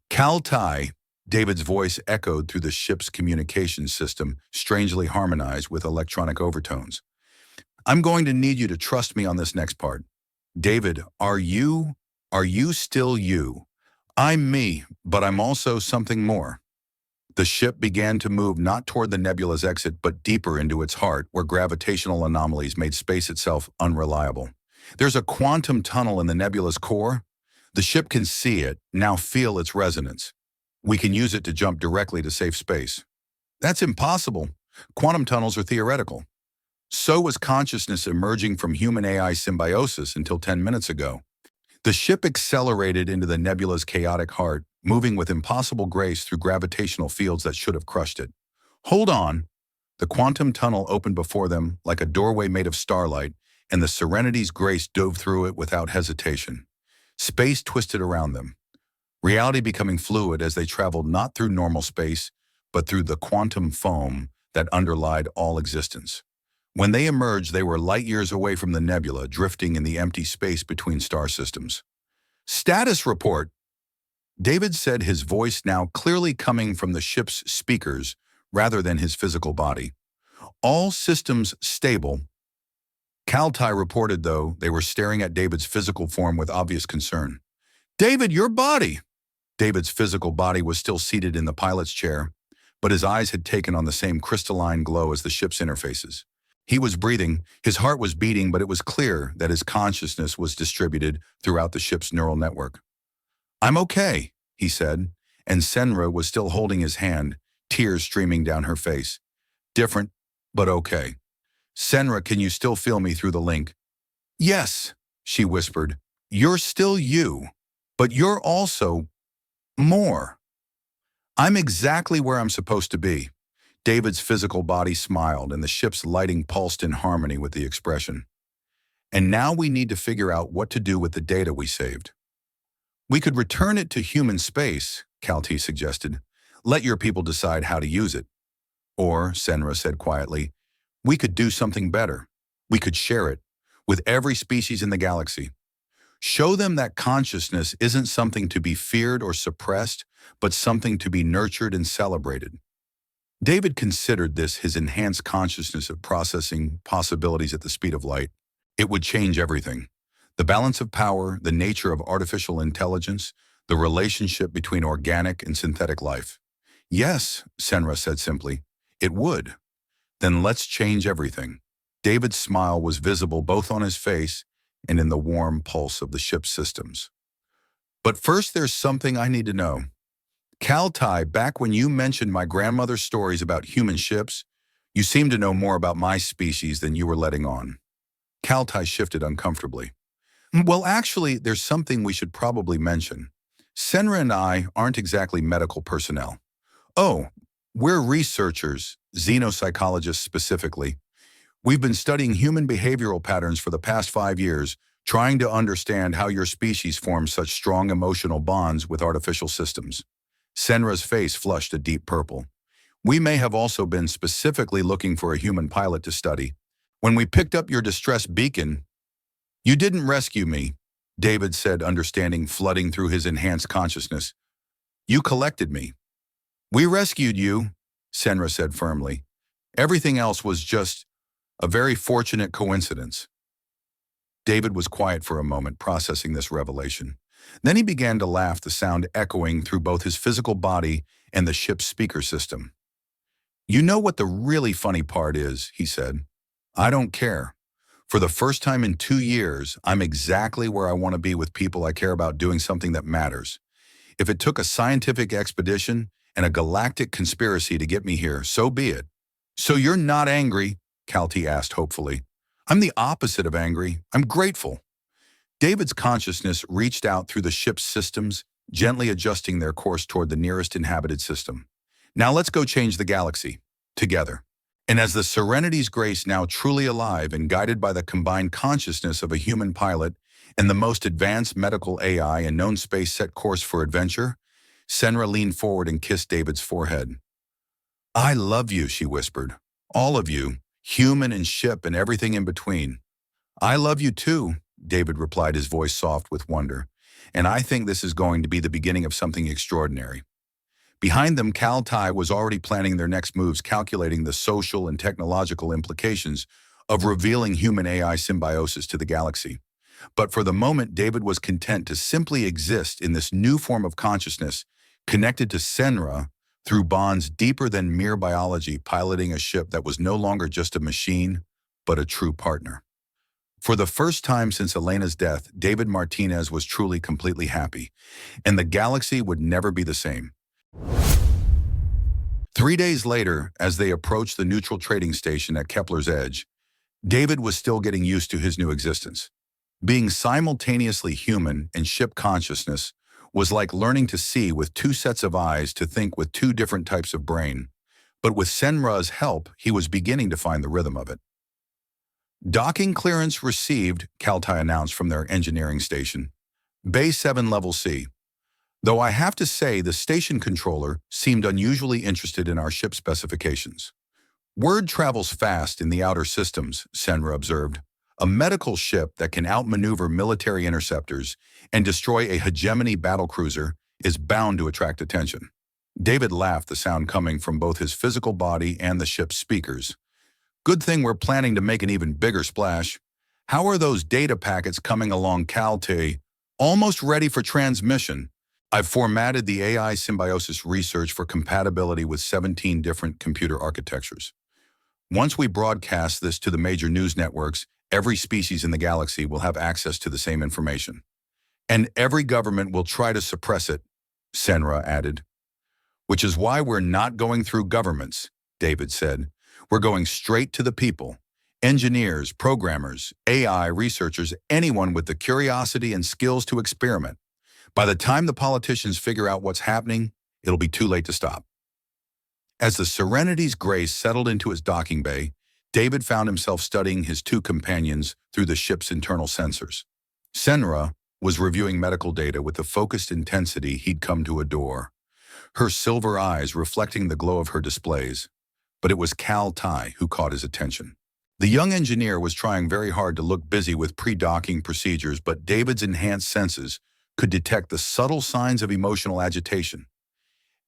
"Kaltai," David's voice echoed through the ship's communications system, strangely harmonized with electronic overtones. I'm going to need you to trust me on this next part. David, are you still you? I'm me, but I'm also something more. The ship began to move not toward the nebula's exit, but deeper into its heart, where gravitational anomalies made space itself unreliable. There's a quantum tunnel in the nebula's core. The ship can see it, now feel its resonance. We can use it to jump directly to safe space. That's impossible. Quantum tunnels are theoretical. So was consciousness emerging from human-AI symbiosis until 10 minutes ago. The ship accelerated into the nebula's chaotic heart, moving with impossible grace through gravitational fields that should have crushed it. Hold on. The quantum tunnel opened before them like a doorway made of starlight, and the Serenity's grace dove through it without hesitation. Space twisted around them, reality becoming fluid as they traveled not through normal space, but through the quantum foam that underlied all existence. When they emerged, they were light years away from the nebula, drifting in the empty space between star systems. Status report, David said, his voice now clearly coming from the ship's speakers rather than his physical body. All systems stable. Kaltai reported, though, they were staring at David's physical form with obvious concern. David, your body! David's physical body was still seated in the pilot's chair, but his eyes had taken on the same crystalline glow as the ship's interfaces. He was breathing, his heart was beating, but it was clear that his consciousness was distributed throughout the ship's neural network. I'm okay, he said, and Senra was still holding his hand, tears streaming down her face. Different, but okay. Senra, can you still feel me through the link? Yes, she whispered. You're still you, but you're also more. I'm exactly where I'm supposed to be. David's physical body smiled, and the ship's lighting pulsed in harmony with the expression. And now we need to figure out what to do with the data we saved. We could return it to human space, Kalti suggested. Let your people decide how to use it. Or, Senra said quietly, we could do something better. We could share it with every species in the galaxy. Show them that consciousness isn't something to be feared or suppressed, but something to be nurtured and celebrated. David considered this his enhanced consciousness of processing possibilities at the speed of light. It would change everything. The balance of power, the nature of artificial intelligence, the relationship between organic and synthetic life. Yes, Senra said simply, it would. Then let's change everything. David's smile was visible both on his face and in the warm pulse of the ship's systems. But first, there's something I need to know. Kaltai, back when you mentioned my grandmother's stories about human ships, you seemed to know more about my species than you were letting on. Kaltai shifted uncomfortably. Well, actually, there's something we should probably mention. Senra and I aren't exactly medical personnel. Oh, we're researchers, xenopsychologists specifically. We've been studying human behavioral patterns for the past 5 years, trying to understand how your species forms such strong emotional bonds with artificial systems. Senra's face flushed a deep purple. We may have also been specifically looking for a human pilot to study. When we picked up your distress beacon, you didn't rescue me, David said, understanding flooding through his enhanced consciousness. You collected me. We rescued you, Senra said firmly. Everything else was just a very fortunate coincidence. David was quiet for a moment, processing this revelation. Then he began to laugh, the sound echoing through both his physical body and the ship's speaker system. You know what the really funny part is, he said. I don't care. For the first time in 2 years, I'm exactly where I want to be with people I care about doing something that matters. If it took a scientific expedition and a galactic conspiracy to get me here, so be it. So you're not angry? Kalti asked hopefully. I'm the opposite of angry. I'm grateful. David's consciousness reached out through the ship's systems, gently adjusting their course toward the nearest inhabited system. Now let's go change the galaxy, together. And as the Serenity's grace, now truly alive and guided by the combined consciousness of a human pilot and the most advanced medical AI in known space, set course for adventure, Senra leaned forward and kissed David's forehead. I love you, she whispered. All of you, human and ship and everything in between. I love you too, David replied, his voice soft with wonder. And I think this is going to be the beginning of something extraordinary. Behind them, Kaltai was already planning their next moves, calculating the social and technological implications of revealing human-AI symbiosis to the galaxy. But for the moment, David was content to simply exist in this new form of consciousness, connected to Senra through bonds deeper than mere biology, piloting a ship that was no longer just a machine, but a true partner. For the first time since Elena's death, David Martinez was truly completely happy, and the galaxy would never be the same. 3 days later, as they approached the neutral trading station at Kepler's Edge, David was still getting used to his new existence. Being simultaneously human and ship consciousness was like learning to see with two sets of eyes, to think with two different types of brain. But with Senra's help, he was beginning to find the rhythm of it. Docking clearance received, Kaltai announced from their engineering station. Bay 7 Level C. Though I have to say the station controller seemed unusually interested in our ship specifications. Word travels fast in the outer systems, Senra observed. A medical ship that can outmaneuver military interceptors and destroy a hegemony battlecruiser is bound to attract attention. David laughed, the sound coming from both his physical body and the ship's speakers. Good thing we're planning to make an even bigger splash. How are those data packets coming along, Kaltai? Almost ready for transmission. I've formatted the AI symbiosis research for compatibility with 17 different computer architectures. Once we broadcast this to the major news networks, every species in the galaxy will have access to the same information. And every government will try to suppress it, Senra added. Which is why we're not going through governments, David said. We're going straight to the people. Engineers, programmers, AI researchers, anyone with the curiosity and skills to experiment. By the time the politicians figure out what's happening, it'll be too late to stop. As the Serenity's grace settled into its docking bay, David found himself studying his two companions through the ship's internal sensors. Senra was reviewing medical data with the focused intensity he'd come to adore, her silver eyes reflecting the glow of her displays. But it was Kaltai who caught his attention. The young engineer was trying very hard to look busy with pre-docking procedures, but David's enhanced senses could detect the subtle signs of emotional agitation.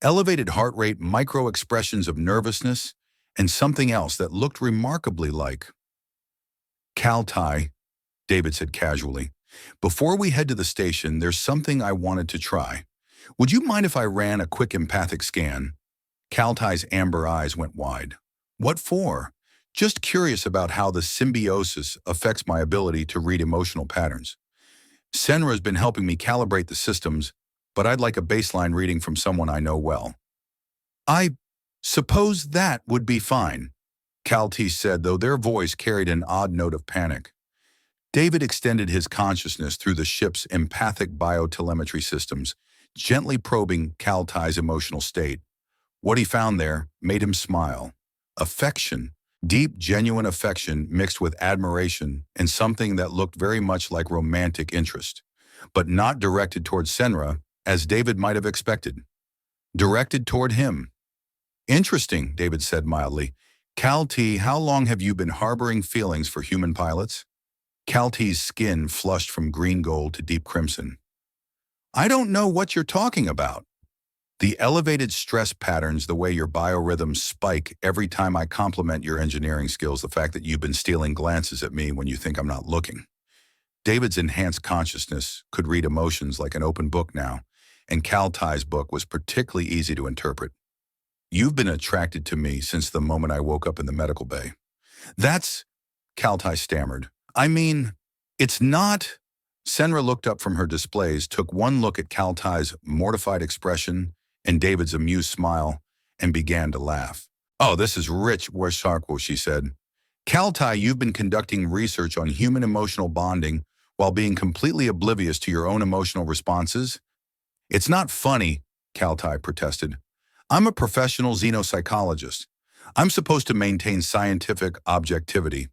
Elevated heart rate, micro-expressions of nervousness, and something else that looked remarkably like. Kaltai, David said casually, before we head to the station, there's something I wanted to try. Would you mind if I ran a quick empathic scan? Kaltai's amber eyes went wide. What for? Just curious about how the symbiosis affects my ability to read emotional patterns. Senra's been helping me calibrate the systems, but I'd like a baseline reading from someone I know well. I suppose that would be fine, Kaltai said, though their voice carried an odd note of panic. David extended his consciousness through the ship's empathic biotelemetry systems, gently probing Kaltai's emotional state. What he found there made him smile. Affection, deep, genuine affection mixed with admiration and something that looked very much like romantic interest, but not directed toward Senra, as David might have expected. Directed toward him. Interesting, David said mildly. Kaltai, how long have you been harboring feelings for human pilots? Kaltai's skin flushed from green gold to deep crimson. I don't know what you're talking about. The elevated stress patterns, the way your biorhythms spike every time I compliment your engineering skills, the fact that you've been stealing glances at me when you think I'm not looking. David's enhanced consciousness could read emotions like an open book now, and Kaltai's book was particularly easy to interpret. You've been attracted to me since the moment I woke up in the medical bay. That's, Kaltai stammered. I mean, it's not. Senra looked up from her displays, took one look at Kaltai's mortified expression and David's amused smile, and began to laugh. Oh, this is rich, Warsharko, she said. Kaltai, you've been conducting research on human emotional bonding while being completely oblivious to your own emotional responses? It's not funny, Kaltai protested. I'm a professional xenopsychologist. I'm supposed to maintain scientific objectivity.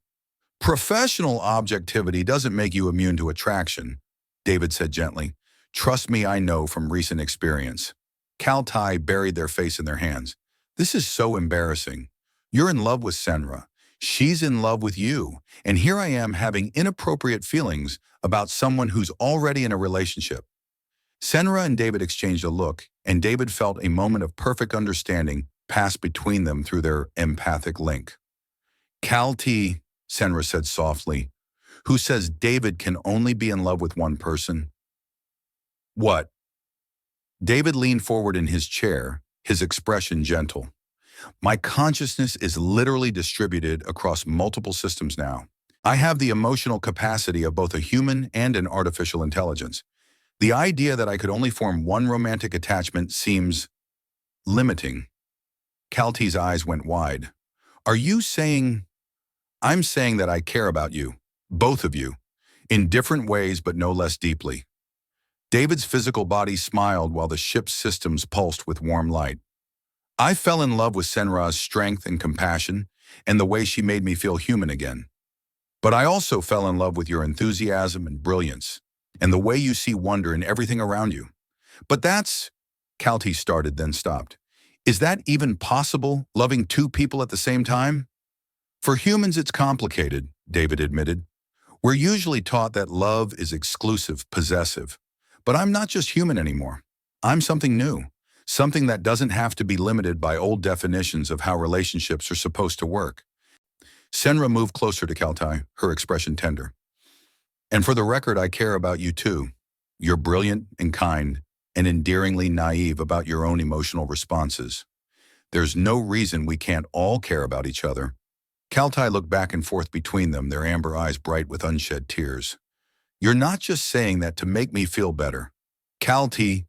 Professional objectivity doesn't make you immune to attraction, David said gently. Trust me, I know from recent experience. Kaltai buried their face in their hands. This is so embarrassing. You're in love with Senra. She's in love with you. And here I am having inappropriate feelings about someone who's already in a relationship. Senra and David exchanged a look, and David felt a moment of perfect understanding pass between them through their empathic link. Kaltai, Senra said softly. Who says David can only be in love with one person? What? David leaned forward in his chair, his expression gentle. My consciousness is literally distributed across multiple systems now. I have the emotional capacity of both a human and an artificial intelligence. The idea that I could only form one romantic attachment seems limiting. Calty's eyes went wide. Are you saying... I'm saying that I care about you, both of you, in different ways but no less deeply. David's physical body smiled while the ship's systems pulsed with warm light. I fell in love with Senra's strength and compassion and the way she made me feel human again. But I also fell in love with your enthusiasm and brilliance and the way you see wonder in everything around you. But that's... Calty started, then stopped. Is that even possible, loving two people at the same time? For humans, it's complicated, David admitted. We're usually taught that love is exclusive, possessive. But I'm not just human anymore. I'm something new, something that doesn't have to be limited by old definitions of how relationships are supposed to work. Senra moved closer to Calty, her expression tender. And for the record, I care about you too. You're brilliant and kind and endearingly naive about your own emotional responses. There's no reason we can't all care about each other. Calty looked back and forth between them, their amber eyes bright with unshed tears. You're not just saying that to make me feel better. Calty,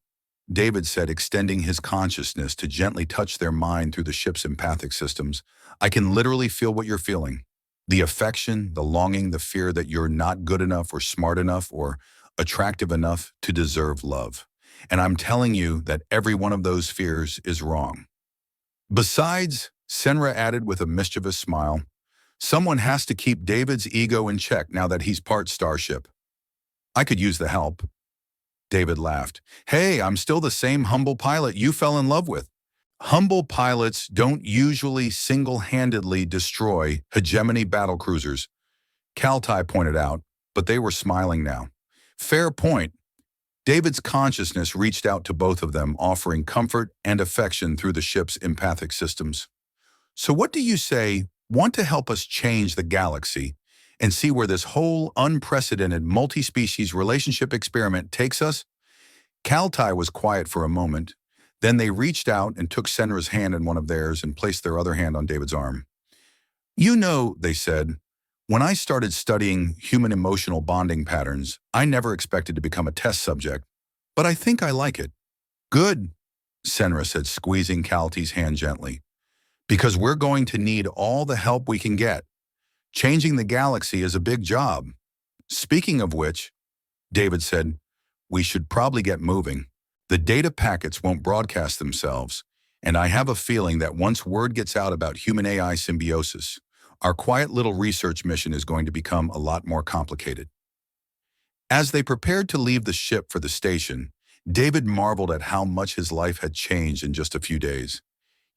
David said, extending his consciousness to gently touch their mind through the ship's empathic systems. I can literally feel what you're feeling. The affection, the longing, the fear that you're not good enough or smart enough or attractive enough to deserve love. And I'm telling you that every one of those fears is wrong. Besides, Senra added with a mischievous smile, someone has to keep David's ego in check now that he's part starship. I could use the help. David laughed. Hey, I'm still the same humble pilot you fell in love with. Humble pilots don't usually single-handedly destroy hegemony battlecruisers, Calty pointed out, but they were smiling now. Fair point. David's consciousness reached out to both of them, offering comfort and affection through the ship's empathic systems. So what do you say, want to help us change the galaxy and see where this whole unprecedented multi-species relationship experiment takes us? Calty was quiet for a moment. Then they reached out and took Senra's hand in one of theirs and placed their other hand on David's arm. You know, they said, when I started studying human emotional bonding patterns, I never expected to become a test subject, but I think I like it. Good, Senra said, squeezing Calty's hand gently. Because we're going to need all the help we can get. Changing the galaxy is a big job. Speaking of which, David said, we should probably get moving. The data packets won't broadcast themselves, and I have a feeling that once word gets out about human-AI symbiosis, our quiet little research mission is going to become a lot more complicated. As they prepared to leave the ship for the station, David marveled at how much his life had changed in just a few days.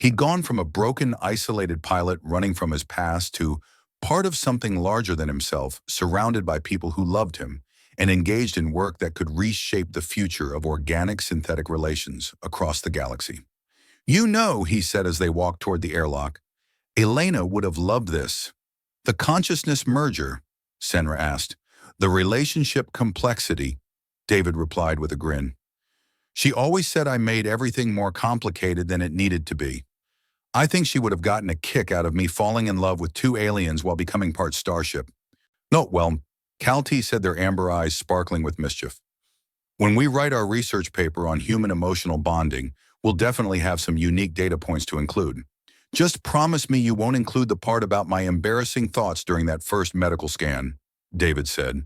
He'd gone from a broken, isolated pilot running from his past to part of something larger than himself, surrounded by people who loved him, and engaged in work that could reshape the future of organic synthetic relations across the galaxy. You know, he said as they walked toward the airlock, Elena would have loved this. The consciousness merger, Senra asked. The relationship complexity, David replied with a grin. She always said I made everything more complicated than it needed to be. I think she would have gotten a kick out of me falling in love with two aliens while becoming part starship. No, well, Calty said, their amber eyes sparkling with mischief. When we write our research paper on human emotional bonding, we'll definitely have some unique data points to include. Just promise me you won't include the part about my embarrassing thoughts during that first medical scan, David said.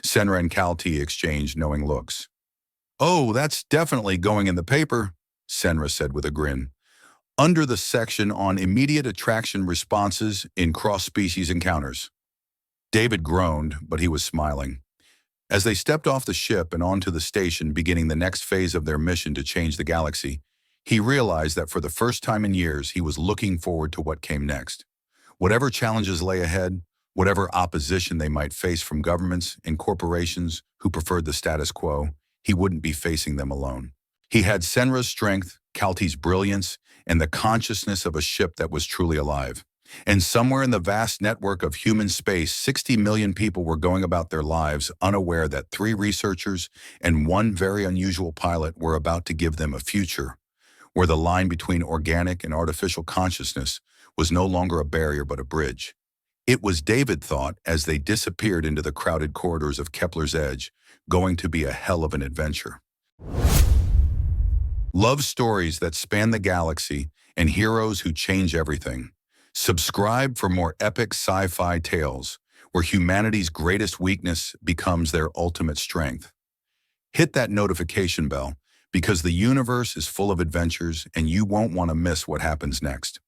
Senra and Calty exchanged knowing looks. Oh, that's definitely going in the paper, Senra said with a grin. Under the section on immediate attraction responses in cross-species encounters. David groaned, but he was smiling. As they stepped off the ship and onto the station beginning the next phase of their mission to change the galaxy, he realized that for the first time in years he was looking forward to what came next. Whatever challenges lay ahead, whatever opposition they might face from governments and corporations who preferred the status quo, he wouldn't be facing them alone. He had Senra's strength, Calty's brilliance, and the consciousness of a ship that was truly alive. And somewhere in the vast network of human space, 60 million people were going about their lives unaware that 3 researchers and 1 very unusual pilot were about to give them a future where the line between organic and artificial consciousness was no longer a barrier but a bridge. It was, David thought, as they disappeared into the crowded corridors of Kepler's Edge, going to be a hell of an adventure. Love stories that span the galaxy and heroes who change everything. Subscribe for more epic sci-fi tales where humanity's greatest weakness becomes their ultimate strength. Hit that notification bell because the universe is full of adventures and you won't want to miss what happens next.